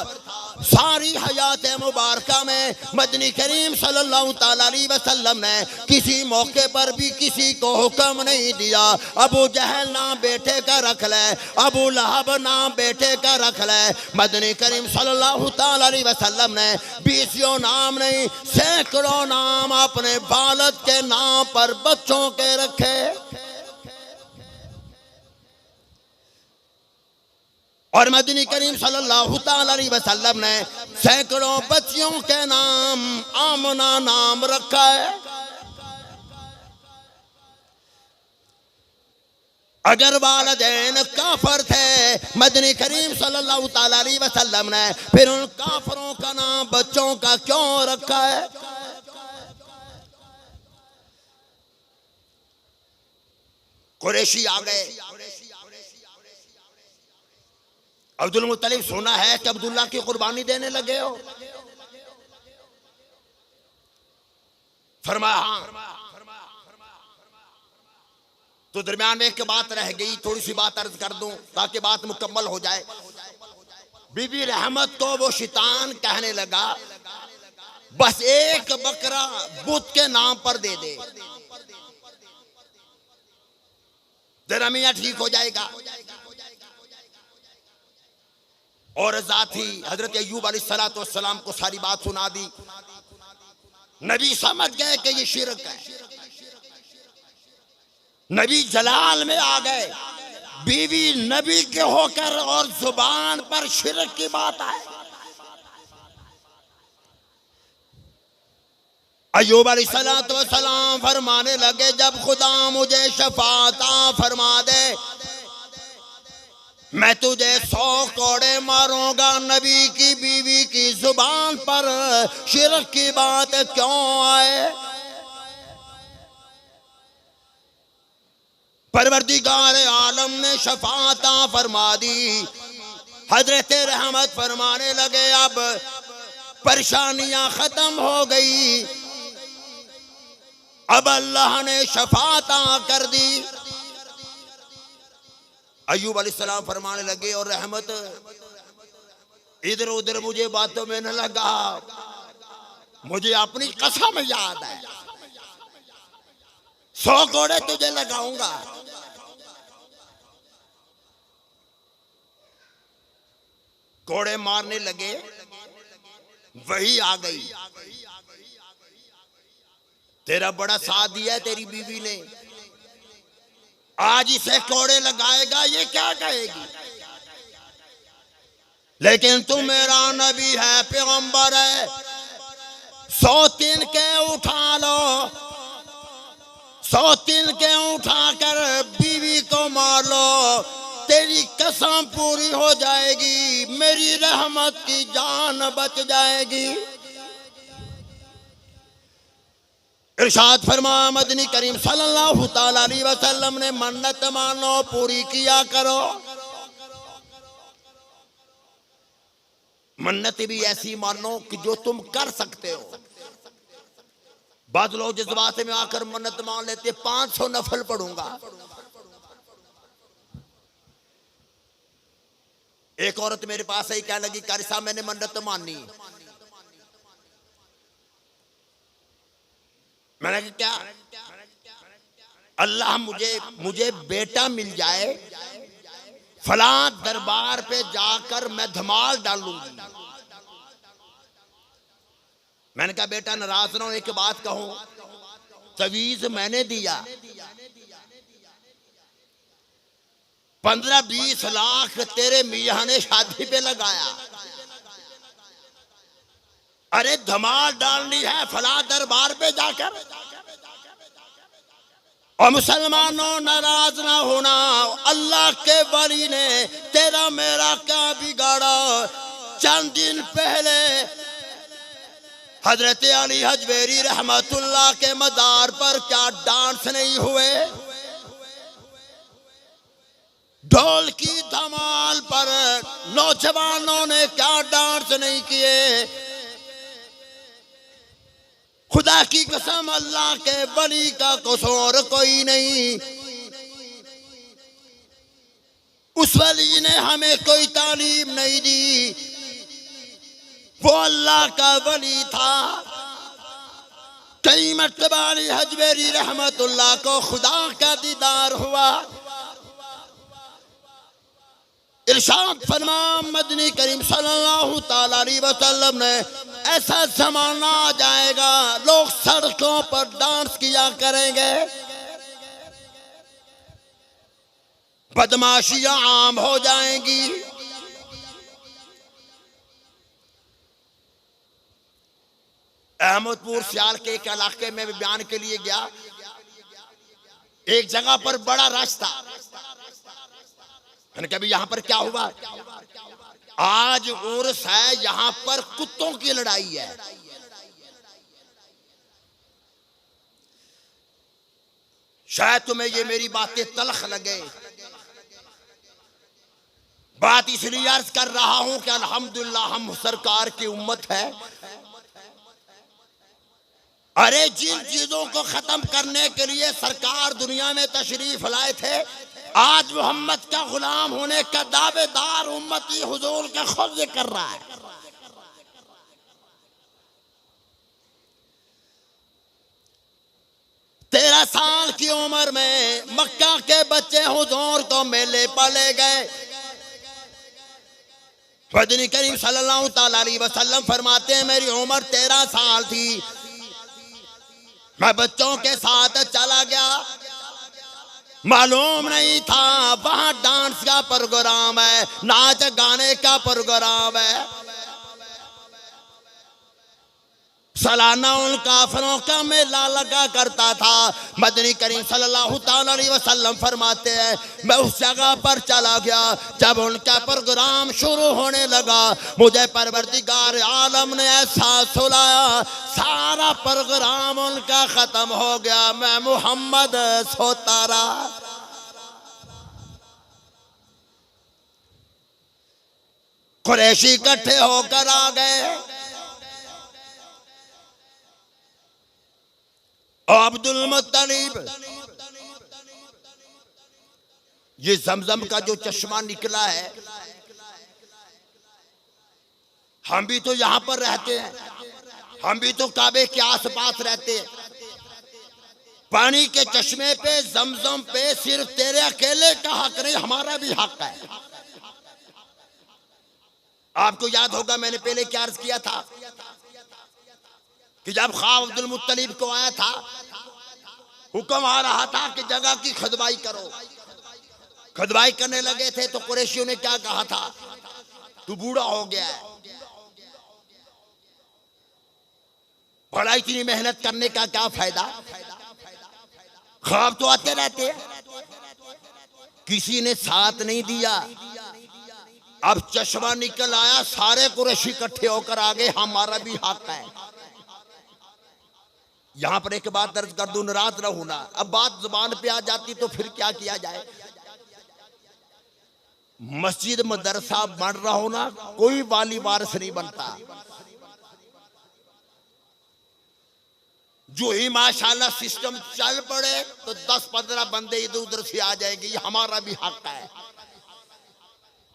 सारी हयात मुबारका में मदनी करीम सल्लल्लाहु ताला अलैहि वसल्लम ने किसी मौके पर भी किसी को हुक्म नहीं दिया अबू जहल नाम बेटे का रख ले, अबू लहब नाम बेटे का रख ले। मदनी करीम सल्लल्लाहु ताला अलैहि वसल्लम ने 20 नाम नहीं, सैकड़ों नाम अपने वालिद के नाम पर बच्चों के रखे। और मदनी करीम सल्लल्लाहु ताला अलैहि वसल्लम ने सैकड़ों बच्चियों के नाम आमना नाम रखा है। अगर वालिदैन काफर थे, मदनी करीम सल्लल्लाहु ताला अलैहि वसल्लम ने फिर उन काफरों का नाम बच्चों का क्यों रखा है? कुरैशी आ गए। अब्दुल मुत्तलिब सुना है कि अब्दुल्ला की कुर्बानी देने लगे हो? फरमाया हाँ। तो दरमियान में एक बात रह गई, थोड़ी सी बात अर्ज कर दूं ताकि बात मुकम्मल हो जाए। बीबी रहमत को वो शैतान कहने लगा बस एक बकरा बुत के नाम पर दे दे, तेरा मियां ठीक हो जाएगा। और जाती हजरत अय्यूब अलैहिस्सलाम को सारी बात सुना दी। नबी समझ गए कि ये शिरक है। नबी जलाल में आ गए, बीवी नबी के होकर और जुबान पर शिरक की बात आए। अय्यूब अलैहिस्सलाम फरमाने लगे जब खुदा मुझे शफाअत फरमा दे मैं तुझे 100 कोड़े मारूंगा। नबी की बीवी की जुबान पर शिरक की बात क्यों आए? परवरदिगार आलम ने शफाअत फरमा दी। हजरत रहमत फरमाने लगे अब परेशानियां खत्म हो गई, अब अल्लाह ने शफाअत कर दी। अय्यूब अलैहिस्सलाम फरमाने लगे और रहमत इधर उधर मुझे बातों में न लगा, मुझे अपनी कसम याद है 100 कोड़े तुझे लगाऊंगा। कोड़े मारने लगे, वही आ गई, तेरा बड़ा साथ दिया तेरी बीवी ने, आज इसे कोड़े लगाएगा ये क्या कहेगी? लेकिन तू मेरा नबी है, पैगंबर है, 100 तिनके उठा लो, 100 तिनके उठाकर बीवी को मार लो, तेरी कसम पूरी हो जाएगी, मेरी रहमत की जान बच जाएगी। इरशाद फरमाया मदनी करीम सल्लल्लाहु ताला अलैहि वसल्लम ने मन्नत मानो पूरी किया करो। मन्नत भी ऐसी मानो कि जो तुम कर सकते हो। बाद लोग जज्बात में आकर मन्नत मान लेते 500 नफल पढ़ूंगा। एक औरत मेरे पास आई, कहने लगी कारी साहब मैंने मन्नत मानी। मैंने कहा क्या? अल्लाह मुझे बेटा मिल जाए, फला दरबार पे जाकर मैं धमाल डालूंगी। मैंने कहा बेटा नाराज ना हो, एक बात कहूं, तवीज मैंने दिया, 15-20 लाख तेरे मियां ने शादी पे लगाया, अरे धमाल डालनी है फला दरबार पे जाकर। और मुसलमानों नाराज ना होना, अल्लाह के वली ने तेरा मेरा क्या बिगाड़ा। चंद दिन पहले हजरत अली हजवेरी रहमतुल्लाह के मदार पर क्या डांस नहीं हुए? ढोल की धमाल पर नौजवानों ने क्या डांस नहीं किए? खुदा की कसम अल्लाह के वली का कसूर कोई नहीं। उस वली ने हमें कोई तालीम नहीं दी, वो अल्लाह का वली था। कई मरतबा अली हजवेरी रहमतुल्लाह को खुदा का दीदार हुआ। इरशाद फरमा मदनी करीम सल्लल्लाहु ताला अलैहि वसल्लम ने, ऐसा जमाना आ जाएगा लोग सड़कों पर डांस किया करेंगे, बदमाशियां आम हो जाएंगी। अहमदपुर सियाल के एक इलाके में बयान के लिए गया। एक जगह पर बड़ा रश था। मैंने कहा यहां पर क्या हुआ? आज उर्स है, यहां पर कुत्तों की लड़ाई है। शायद तुम्हें ये मेरी बातें तलख लगे। बात इसलिए अर्ज कर रहा हूं कि अल्हम्दुलिल्लाह हम सरकार की उम्मत है। अरे जिन चीजों को खत्म करने के लिए सरकार दुनिया में तशरीफ लाए थे, आज मोहम्मद का गुलाम होने का दावेदार उम्मती हुजूर का खुद कर रहा है। 13 साल की उम्र में मक्का के बच्चे हुजूर को मेले पर ले गए। मदनी करीम सल्लल्लाहु ताला अलैहि वसल्लम फरमाते हैं मेरी उम्र 13 साल थी, मैं बच्चों के साथ चला गया। मालूम नहीं था वहां डांस का प्रोग्राम है, नाच गाने का प्रोग्राम है। सालाना उन काफिरों का मेला लगा करता था। मदनी करीम सल्लल्लाहु ताला अलैहि वसल्लम फरमाते हैं मैं उस जगह पर चला गया। जब उनका प्रोग्राम शुरू होने लगा, मुझे परवरदिगार आलम ने ऐसा सुलाया, सारा प्रोग्राम उनका खत्म हो गया, मैं मोहम्मद सोता रहा। कुरैशी इकट्ठे होकर आ गए। अब्दुल मुत्तलिब, ये जमजम का जो चश्मा निकला है, हम भी तो यहां पर रहते हैं, हम भी तो काबे के आसपास रहते हैं। पानी के चश्मे पे, जमजम पे सिर्फ तेरे अकेले का हक नहीं, हमारा भी हक है। आपको याद होगा मैंने पहले क्या अर्ज किया था कि जब ख्वाब अब्दुल मुत्तलिब को आया था, हुक्म आ रहा था कि जगह की खुदवाई करो। खुदवाई करने लगे थे तो कुरैशियों ने क्या कहा था, तू बूढ़ा हो गया है, बड़ा इतनी मेहनत करने का क्या फायदा, ख्वाब तो आते रहते हैं। किसी ने साथ नहीं दिया। अब चश्मा निकल आया, सारे कुरैशी इकट्ठे होकर आ गए, हमारा भी हक है। यहां पर एक बात दर्ज कर दूं, नाराज न होना। अब बात जुबान पे आ जाती तो फिर क्या किया जाए। मस्जिद मदरसा बन रहा हो ना, कोई वाली वारिस नहीं बनता। जो ही माशाल्लाह सिस्टम चल पड़े तो 10-15 बंदे इधर उधर से आ जाएंगे, ये हमारा भी हक है।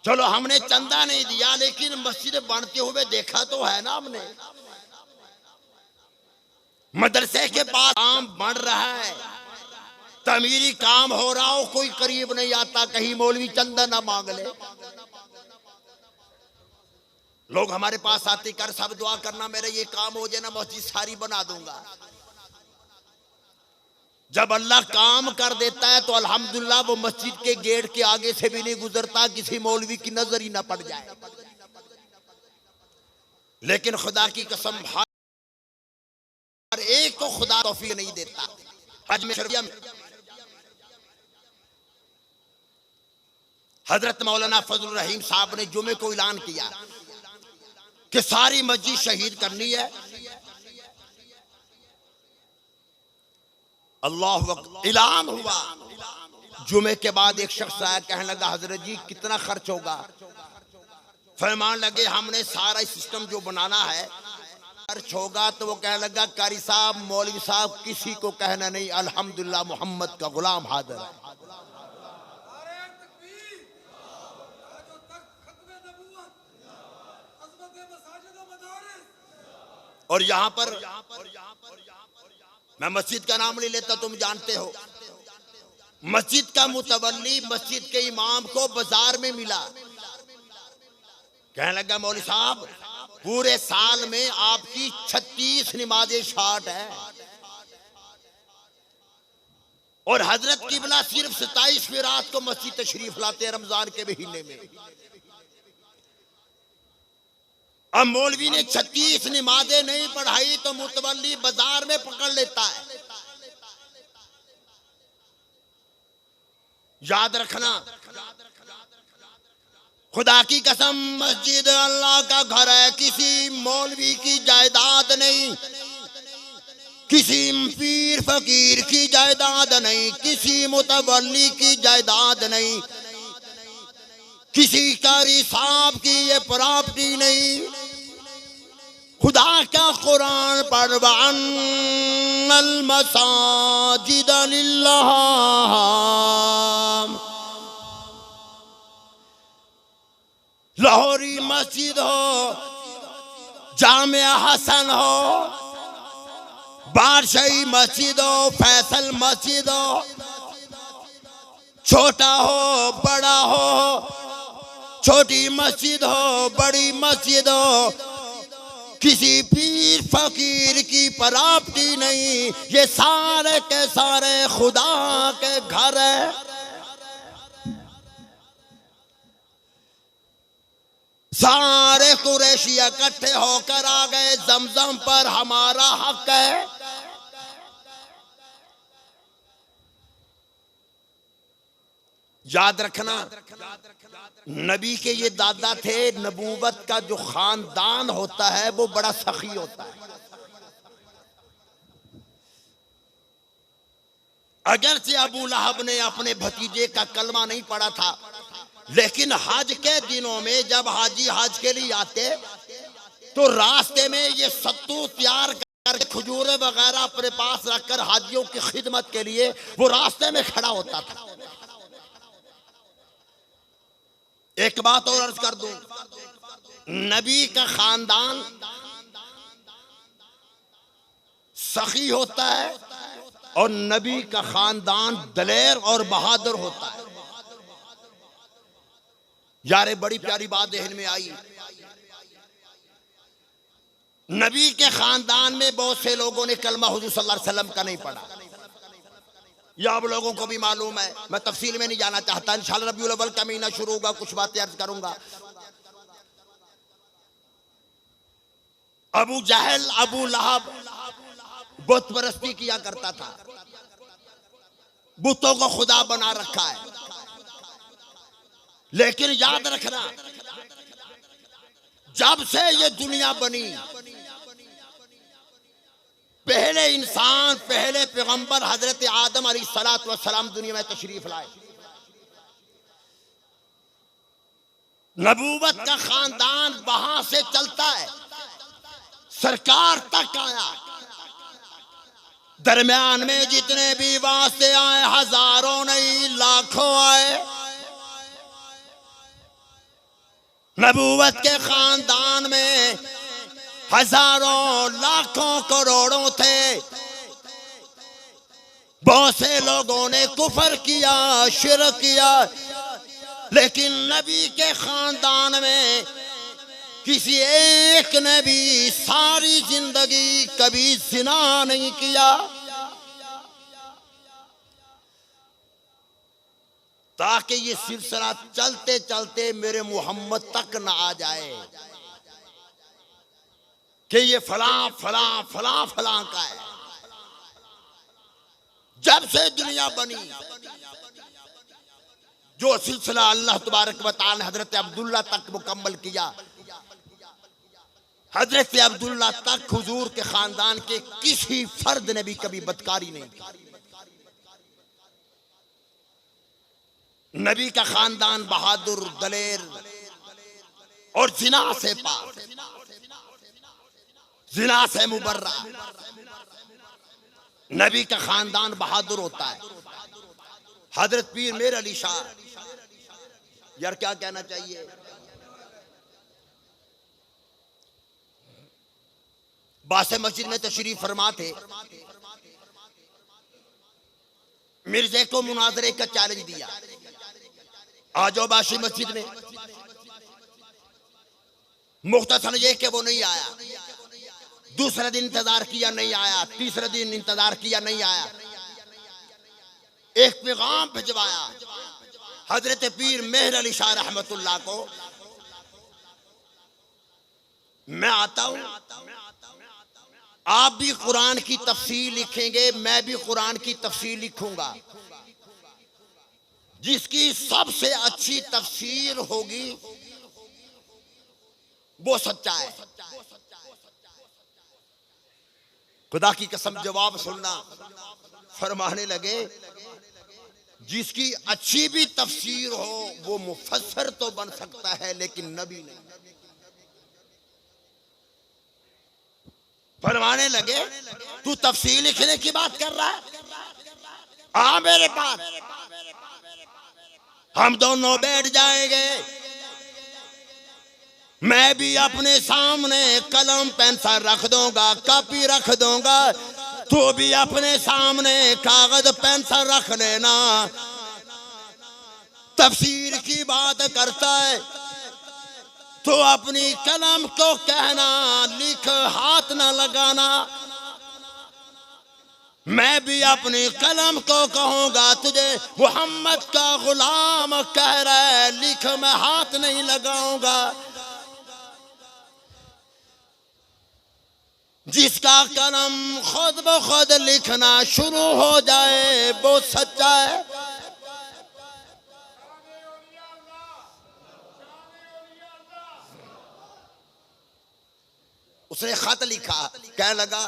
चलो हमने चंदा नहीं दिया, लेकिन मस्जिद बनते हुए देखा तो है ना हमने। मदरसे के पास काम बन रहा है, तमीरी काम हो रहा हो, कोई करीब नहीं आता, कहीं मौलवी चंदा ना मांग ले। लोग हमारे पास आते कर सब दुआ करना मेरा ये काम हो जाए ना, मस्जिद सारी बना दूंगा। जब अल्लाह काम कर देता है तो अल्हम्दुलिल्लाह वो मस्जिद के गेट के आगे से भी नहीं गुजरता, किसी मौलवी की नजर ही ना पड़ जाए। लेकिन खुदा की कसम हर एक को खुदा तौफीक नहीं देता। हज में हजरत मौलाना फजलुर रहीम साहब ने जुमे को ऐलान किया कि सारी मस्जिद शहीद करनी है। अल्लाह अकबर, ऐलान हुआ। जुमे के बाद एक शख्स आया, कहने लगा हजरत जी कितना खर्च होगा। फरमान लगे हमने सारा सिस्टम जो बनाना है खर्च होगा तो वो कहने लगा कारी साहब, मौलवी साहब, किसी को कहना नहीं, अल्हम्दुलिल्लाह मोहम्मद का गुलाम हाजिर है। और यहां पर मैं मस्जिद का नाम नहीं लेता, तुम जानते हो, मस्जिद का मुतवल्ली मस्जिद के इमाम को बाजार में मिला। कहने लगा मौलवी साहब, पूरे साल में आपकी 36 नमाजें शार्ट है और हजरत किबला सिर्फ 27वीं रात को मस्जिद तशरीफ लाते हैं रमजान के महीने में। अब मौलवी ने 36 नमाजें नहीं पढ़ाई तो मुतवल्ली बाजार में पकड़ लेता है। याद रखना, खुदा की कसम, मस्जिद अल्लाह का घर है, किसी मौलवी की जायदाद नहीं, किसी पीर फकीर की जायदाद नहीं, किसी मुतवल्ली की जायदाद नहीं, किसी कारी साहब की ये प्रॉपर्टी नहीं। खुदा का कुरान पढ़, वअन्नल मसाजिद लिल्लाह, लाहौरी मस्जिद हो, जामिया हसन हो, बादशाही मस्जिद हो, फैसल मस्जिद हो, छोटा हो बड़ा हो, छोटी मस्जिद हो बड़ी मस्जिद हो, किसी पीर फकीर की प्रॉपर्टी नहीं, ये सारे के सारे खुदा के घर है। सारे कुरैशी इकट्ठे होकर आ गए, जमजम पर हमारा हक है। याद रखना, नबी के ये दादा थे, नबूवत का जो खानदान होता है वो बड़ा सखी होता है। अगरचे अबू लहब ने अपने भतीजे का कलमा नहीं पढ़ा था, लेकिन हज के दिनों में जब हाजी हज के लिए आते तो रास्ते में ये सत्तू तैयार करके खजूरें वगैरह अपने पास रखकर हाजियों की खिदमत के लिए वो रास्ते में खड़ा होता था। एक बात और अर्ज कर दूं, नबी का खानदान सखी होता है और नबी का खानदान दलेर और बहादुर होता है। यारे बड़ी प्यारी बात ज़हन में आई, नबी के खानदान में बहुत से लोगों ने कलमा हुजूर सल्लल्लाहु अलैहि वसल्लम का नहीं पढ़ा। यह आप लोगों को भी मालूम है, मैं तफसील में नहीं जाना चाहता, इंशाअल्लाह रबीउल अव्वल का महीना शुरू होगा, कुछ बातें अर्ज करूंगा। अबू जहल, अबू लहब बुत परस्ती किया करता था, बुतों को खुदा बना रखा है। लेकिन याद रखना, जब से ये दुनिया बनी, पहले इंसान, पहले पैगंबर हजरत आदम अलैहिस्सलातु वस्सलाम दुनिया में तशरीफ लाए। नबूवत का खानदान वहां से चलता है, सरकार तक आया। दरमियान में जितने भी वास्ते आए, हजारों नहीं लाखों आए। नबूवत के खानदान में हजारों लाखों करोड़ों थे। बहुत से लोगों ने कुफर किया, शिरक किया, लेकिन नबी के खानदान में किसी एक ने भी सारी जिंदगी कभी जिना नहीं किया, ताकि ये सिलसिला चलते चलते मेरे मोहम्मद तक न आ जाए कि ये फलां फलां फलां फलां का है। जब से दुनिया बनी, जो सिलसिला अल्लाह तबारक व तआला ने हजरत अब्दुल्ला तक मुकम्मल किया, हजरत अब्दुल्ला तक हुजूर के खानदान के किसी फर्द ने भी कभी बदकारी नहीं की। नबी का खानदान बहादुर, दलेर और जिना से पाक। जिना से मुबर्रा। नबी का खानदान बहादुर होता है। हजरत पीर मेर अली शाह, यार क्या कहना चाहिए। बासे मस्जिद में तशरीफ फरमा थे। मिर्जे को मुनाजरे का चैलेंज दिया, आ जाओ बासी मस्जिद में। मुख्तसर ये कि वो नहीं आया। दूसरे दिन इंतजार किया, नहीं आया। तीसरे दिन इंतजार किया, नहीं आया। एक पैगाम भिजवाया हजरत पीर मेहर अली शाह रहमतुल्लाह को, मैं आता हूं, आप भी कुरान की तफसीर लिखेंगे, मैं भी कुरान की तफसीर लिखूंगा। जिसकी सबसे अच्छी तफसीर होगी वो सच्चा है। खुदा की कसम जवाब सुनना। फरमाने लगे जिसकी अच्छी भी तफसीर हो वो मुफस्सर तो बन सकता है लेकिन नबी नहीं। फरमाने लगे तू तफसीर लिखने की बात कर रहा है, आ मेरे पास, हम दोनों बैठ जाएंगे। मैं भी अपने सामने कलम पेंसिल रख दूंगा, कॉपी रख दूंगा, तू भी अपने सामने कागज पेंसिल रख लेना। तफसीर की बात करता है तो अपनी कलम को कहना, लिख, हाथ न लगाना। मैं भी अपनी कलम को कहूंगा तुझे मोहम्मद का गुलाम कह रहा है, लिख, मैं हाथ नहीं लगाऊंगा। जिसका कलम खुद ब खुद लिखना शुरू हो जाए वो सच्चा है। उसने खत लिखा, कह लगा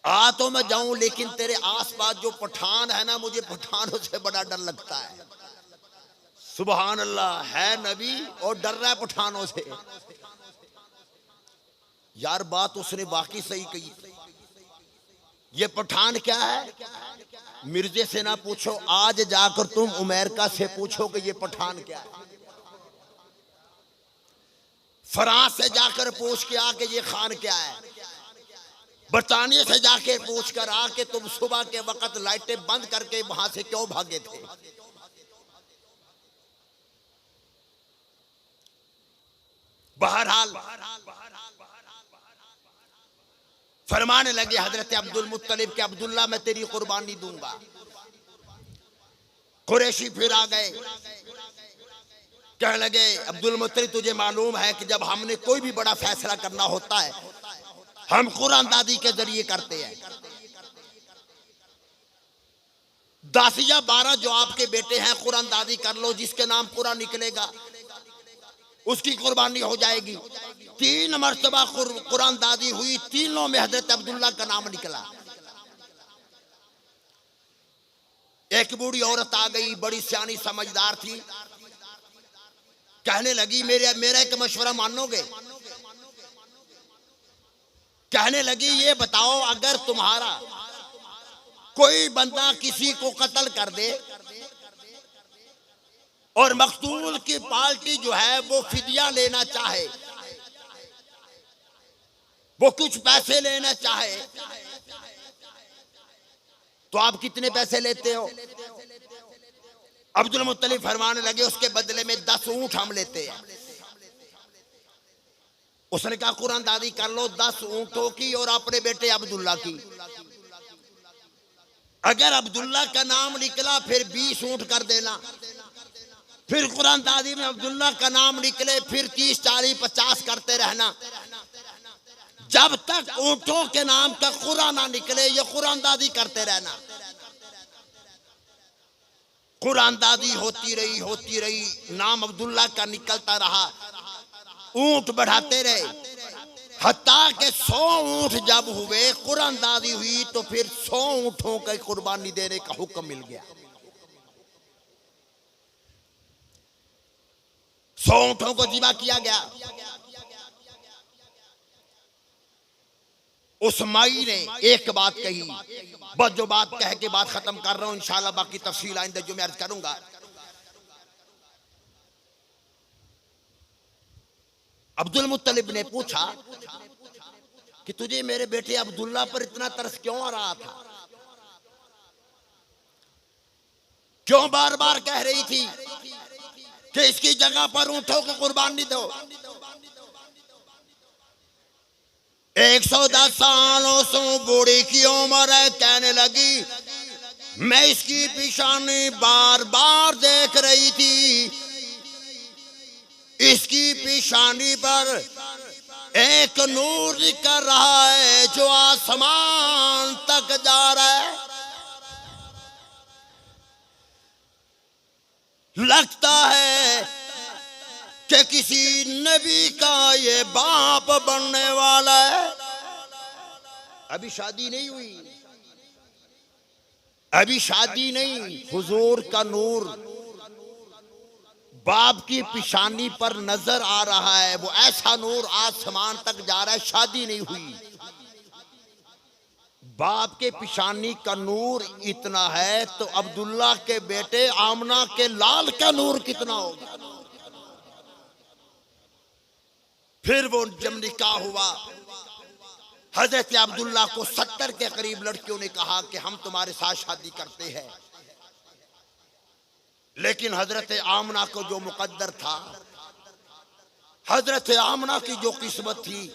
आ तो मैं जाऊं लेकिन तेरे आसपास जो पठान है ना, मुझे पठानों से बड़ा डर लगता है। सुभान अल्लाह, है नबी और डर रहा है पठानों से। यार बात उसने बाकी सही कही। ये पठान क्या है? मिर्जे से ना पूछो, आज जाकर तुम उमैरका से पूछो कि ये पठान क्या है। फ्रांस से जाकर पूछ के आके ये खान क्या है। बरतानिया से जाके पूछ कर आके तुम सुबह के वक्त लाइटें बंद करके वहां से क्यों भागे थे। बहरहाल फरमाने लगे हजरत अब्दुल मुत्तलिब के, अब्दुल्ला मैं तेरी कुर्बानी दूंगा। कुरैशी फिर आ गए, कहने लगे अब्दुल मुत्तलिब तुझे मालूम है कि जब हमने कोई भी बड़ा फैसला करना होता है हम कुरान दादी के जरिए करते हैं। 10 या 12 जो आपके बेटे हैं कुरान दादी कर लो, जिसके नाम कुरान निकलेगा उसकी कुर्बानी हो जाएगी। 3 मर्तबा कुरान दादी हुई, तीनों में हजरत अब्दुल्ला का नाम निकला। एक बूढ़ी औरत आ गई, बड़ी सियानी समझदार थी, कहने लगी मेरा एक मशवरा मानोगे? कहने लगी ये बताओ अगर तुम्हारा कोई बंदा किसी को कत्ल कर दे और मकतूल की पार्टी जो है वो फिदिया लेना चाहे, वो कुछ पैसे लेना चाहे, तो आप कितने पैसे लेते हो? अब्दुल मुत्तलिब फरमाने लगे उसके बदले में 10 ऊंट हम लेते हैं। उसने कहा कुरान दादी कर लो 10 ऊंटों की और अपने बेटे अब्दुल्ला की। अगर अब्दुल्ला का नाम निकला फिर 20 ऊंट कर देना, फिर कुरान दादी में अब्दुल्ला का नाम निकले फिर 30, 40, 50 करते रहना। जब तक ऊंटों के नाम का कुरान ना निकले ये कुरान दादी करते रहना। कुरान दादी होती रही, नाम अब्दुल्ला का निकलता रहा, ऊंट बढ़ाते रहे, हत्ता के 100 ऊंट जब हुए, कुरान दादी हुई तो फिर 100 ऊंटों की कुर्बानी देने का हुक्म मिल गया। 100 ऊंटों को ज़िबा किया गया। उस माई ने एक बात कही, बस जो बात कह के बात खत्म कर रहा हूं, इंशाल्लाह बाकी तफसील आइंदा जो मैं अर्ज करूंगा। अब्दुल मुत्तलिब ने पूछा कि तुझे मेरे बेटे अब्दुल्ला पर इतना तरस क्यों आ रहा था, क्यों बार बार कह रही थी कि इसकी जगह पर ऊंटों को कुर्बानी दो। 110 सालों से बूढ़ी की उम्र है, कहने लगी मैं इसकी पेशानी बार बार देख रही थी, इसकी पेशानी पर एक नूर निकल रहा है जो आसमान तक जा रहा है। लगता है कि किसी नबी का ये बाप बनने वाला है। अभी शादी नहीं हुई, अभी शादी नहीं, हुजूर का नूर बाप की पेशानी पर नजर आ रहा है, वो ऐसा नूर आसमान तक जा रहा है, शादी नहीं हुई। बाप के पेशानी का नूर इतना है तो अब्दुल्ला के बेटे आमना के लाल का नूर कितना होगा। फिर वो जब निकाह हुआ, हजरत अब्दुल्ला को 70 के करीब लड़कियों ने कहा कि हम तुम्हारे साथ शादी करते हैं, लेकिन हजरत आमना को जो मुकद्दर था, हजरत आमना की जो किस्मत थी,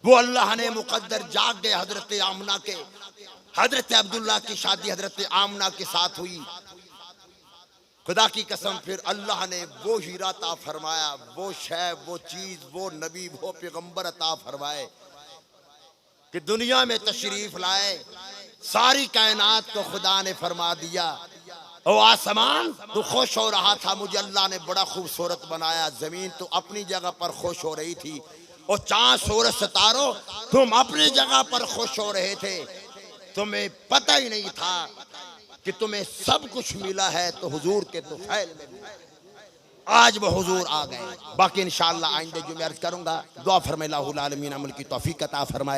वो अल्लाह ने मुकद्दर जाग गए हजरत आमना के। हजरत अब्दुल्ला की शादी हजरत आमना के साथ हुई। खुदा की कसम फिर अल्लाह ने वो हीरा अता फरमाया, वो शय, वो चीज, वो नबी, वो पैगंबर अता फरमाए कि दुनिया में तशरीफ लाए। सारी कायनात को खुदा ने फरमा दिया, ओ आसमान तू खुश हो रहा था, मुझे अल्लाह ने बड़ा खूबसूरत बनाया। जमीन तो अपनी जगह पर खुश हो रही थी, और चांद सूरज सितारों तुम अपनी जगह पर खुश हो रहे थे। तुम्हें पता ही नहीं था कि तुम्हें सब कुछ मिला है तो हुजूर के तो फैल में आज वो हुजूर आ गए। बाकी इंशाअल्लाह आइंदे जो मैं अर्ज करूंगा, दुआ फरमाए अल्लाहुल आलमीन अमल की तौफीक अता फरमाए।